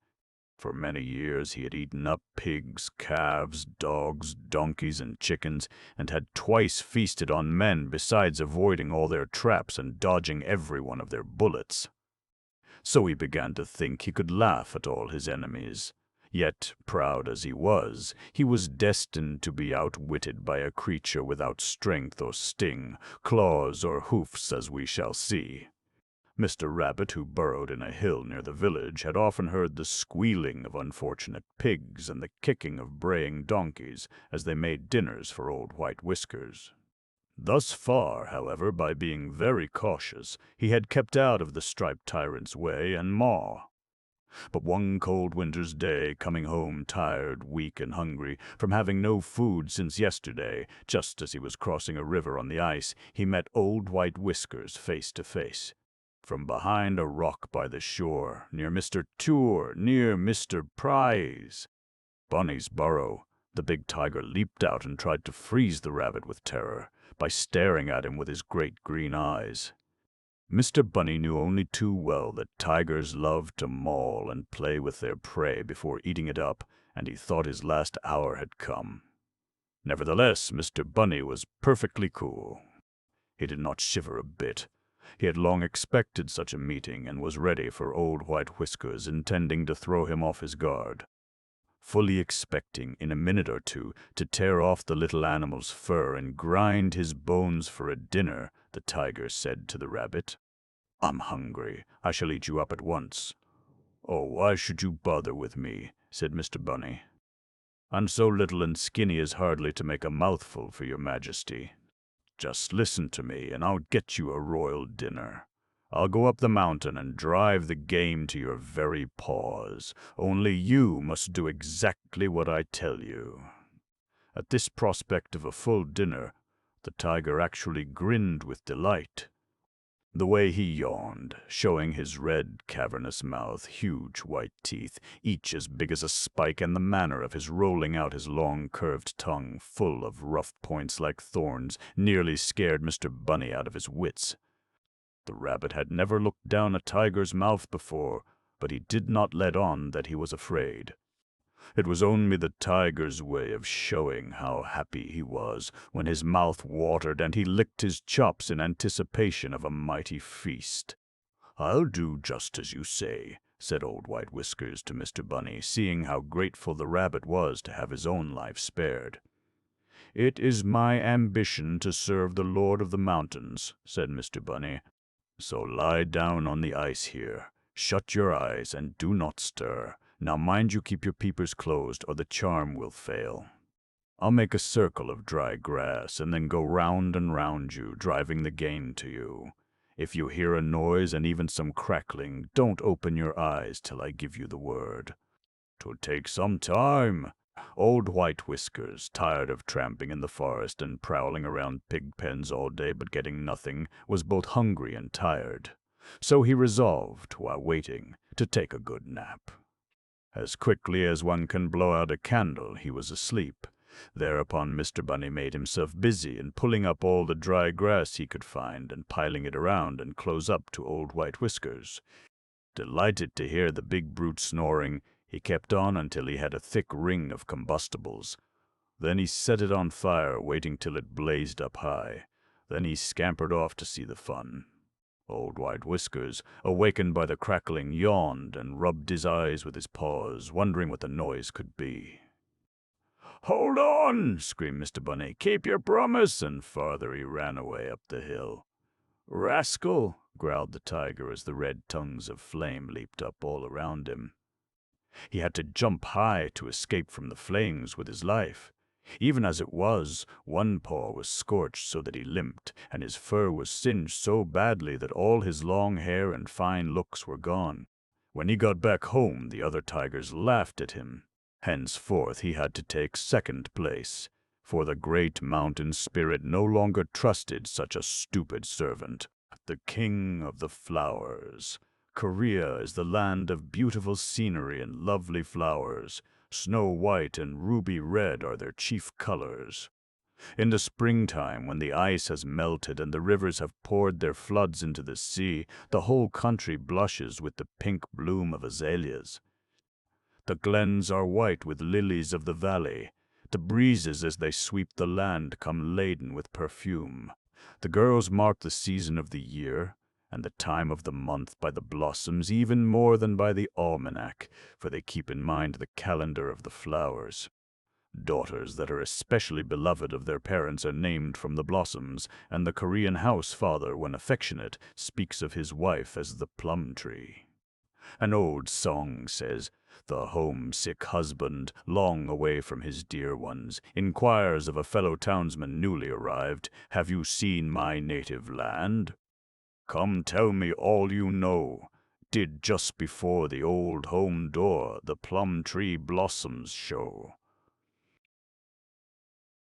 For many years he had eaten up pigs, calves, dogs, donkeys, and chickens, and had twice feasted on men, besides avoiding all their traps and dodging every one of their bullets. So he began to think he could laugh at all his enemies. Yet, proud as he was destined to be outwitted by a creature without strength or sting, claws or hoofs, as we shall see. Mr. Rabbit, who burrowed in a hill near the village, had often heard the squealing of unfortunate pigs and the kicking of braying donkeys as they made dinners for old White Whiskers. Thus far, however, by being very cautious, he had kept out of the striped tyrant's way and maw. But one cold winter's day, coming home tired, weak, and hungry, from having no food since yesterday, just as he was crossing a river on the ice, he met old White Whiskers face to face. From behind a rock by the shore, near Mr. Prize, Bunny's burrow, the big tiger leaped out and tried to freeze the rabbit with terror by staring at him with his great green eyes. Mr. Bunny knew only too well that tigers love to maul and play with their prey before eating it up, and he thought his last hour had come. Nevertheless, Mr. Bunny was perfectly cool. He did not shiver a bit. He had long expected such a meeting and was ready for old White Whiskers, intending to throw him off his guard. Fully expecting in a minute or two to tear off the little animal's fur and grind his bones for a dinner, the tiger said to the rabbit, "I'm hungry. I shall eat you up at once." "Oh, why should you bother with me?" said Mr. Bunny. "I'm so little and skinny as hardly to make a mouthful for your majesty. Just listen to me, and I'll get you a royal dinner. I'll go up the mountain and drive the game to your very paws. Only you must do exactly what I tell you." At this prospect of a full dinner, the tiger actually grinned with delight. The way he yawned, showing his red, cavernous mouth, huge white teeth, each as big as a spike, and the manner of his rolling out his long, curved tongue, full of rough points like thorns, nearly scared Mr. Bunny out of his wits. The rabbit had never looked down a tiger's mouth before, but he did not let on that he was afraid. It was only the tiger's way of showing how happy he was when his mouth watered and he licked his chops in anticipation of a mighty feast. "I'll do just as you say," said old White Whiskers to Mr. Bunny, seeing how grateful the rabbit was to have his own life spared. "It is my ambition to serve the Lord of the Mountains," said Mr. Bunny. "So lie down on the ice here, shut your eyes, and do not stir. Now mind you keep your peepers closed, or the charm will fail. I'll make a circle of dry grass, and then go round and round you, driving the game to you. If you hear a noise and even some crackling, don't open your eyes till I give you the word. 'Twill take some time." Old White Whiskers, tired of tramping in the forest and prowling around pig pens all day but getting nothing, was both hungry and tired. So he resolved, while waiting, to take a good nap. As quickly as one can blow out a candle, he was asleep. Thereupon Mr. Bunny made himself busy in pulling up all the dry grass he could find and piling it around and close up to Old White Whiskers. Delighted to hear the big brute snoring, he kept on until he had a thick ring of combustibles. Then he set it on fire, waiting till it blazed up high. Then he scampered off to see the fun. Old White Whiskers, awakened by the crackling, yawned and rubbed his eyes with his paws, wondering what the noise could be. "Hold on!" screamed Mr. Bunny. "Keep your promise!" And farther he ran away up the hill. "Rascal!" growled the tiger as the red tongues of flame leaped up all around him. He had to jump high to escape from the flames with his life. Even as it was, one paw was scorched so that he limped, and his fur was singed so badly that all his long hair and fine looks were gone. When he got back home, the other tigers laughed at him. Henceforth he had to take second place, for the great mountain spirit no longer trusted such a stupid servant. The king of the flowers. Korea is the land of beautiful scenery and lovely flowers. Snow white and ruby red are their chief colors. In the springtime, when the ice has melted and the rivers have poured their floods into the sea, the whole country blushes with the pink bloom of azaleas. The glens are white with lilies of the valley. The breezes as they sweep the land come laden with perfume. The girls mark the season of the year and the time of the month by the blossoms even more than by the almanac, for they keep in mind the calendar of the flowers. Daughters that are especially beloved of their parents are named from the blossoms, and the Korean house father, when affectionate, speaks of his wife as the plum tree. An old song says, "The homesick husband, long away from his dear ones, inquires of a fellow townsman newly arrived, 'Have you seen my native land? Come tell me all you know. Did just before the old home door the plum tree blossoms show?'"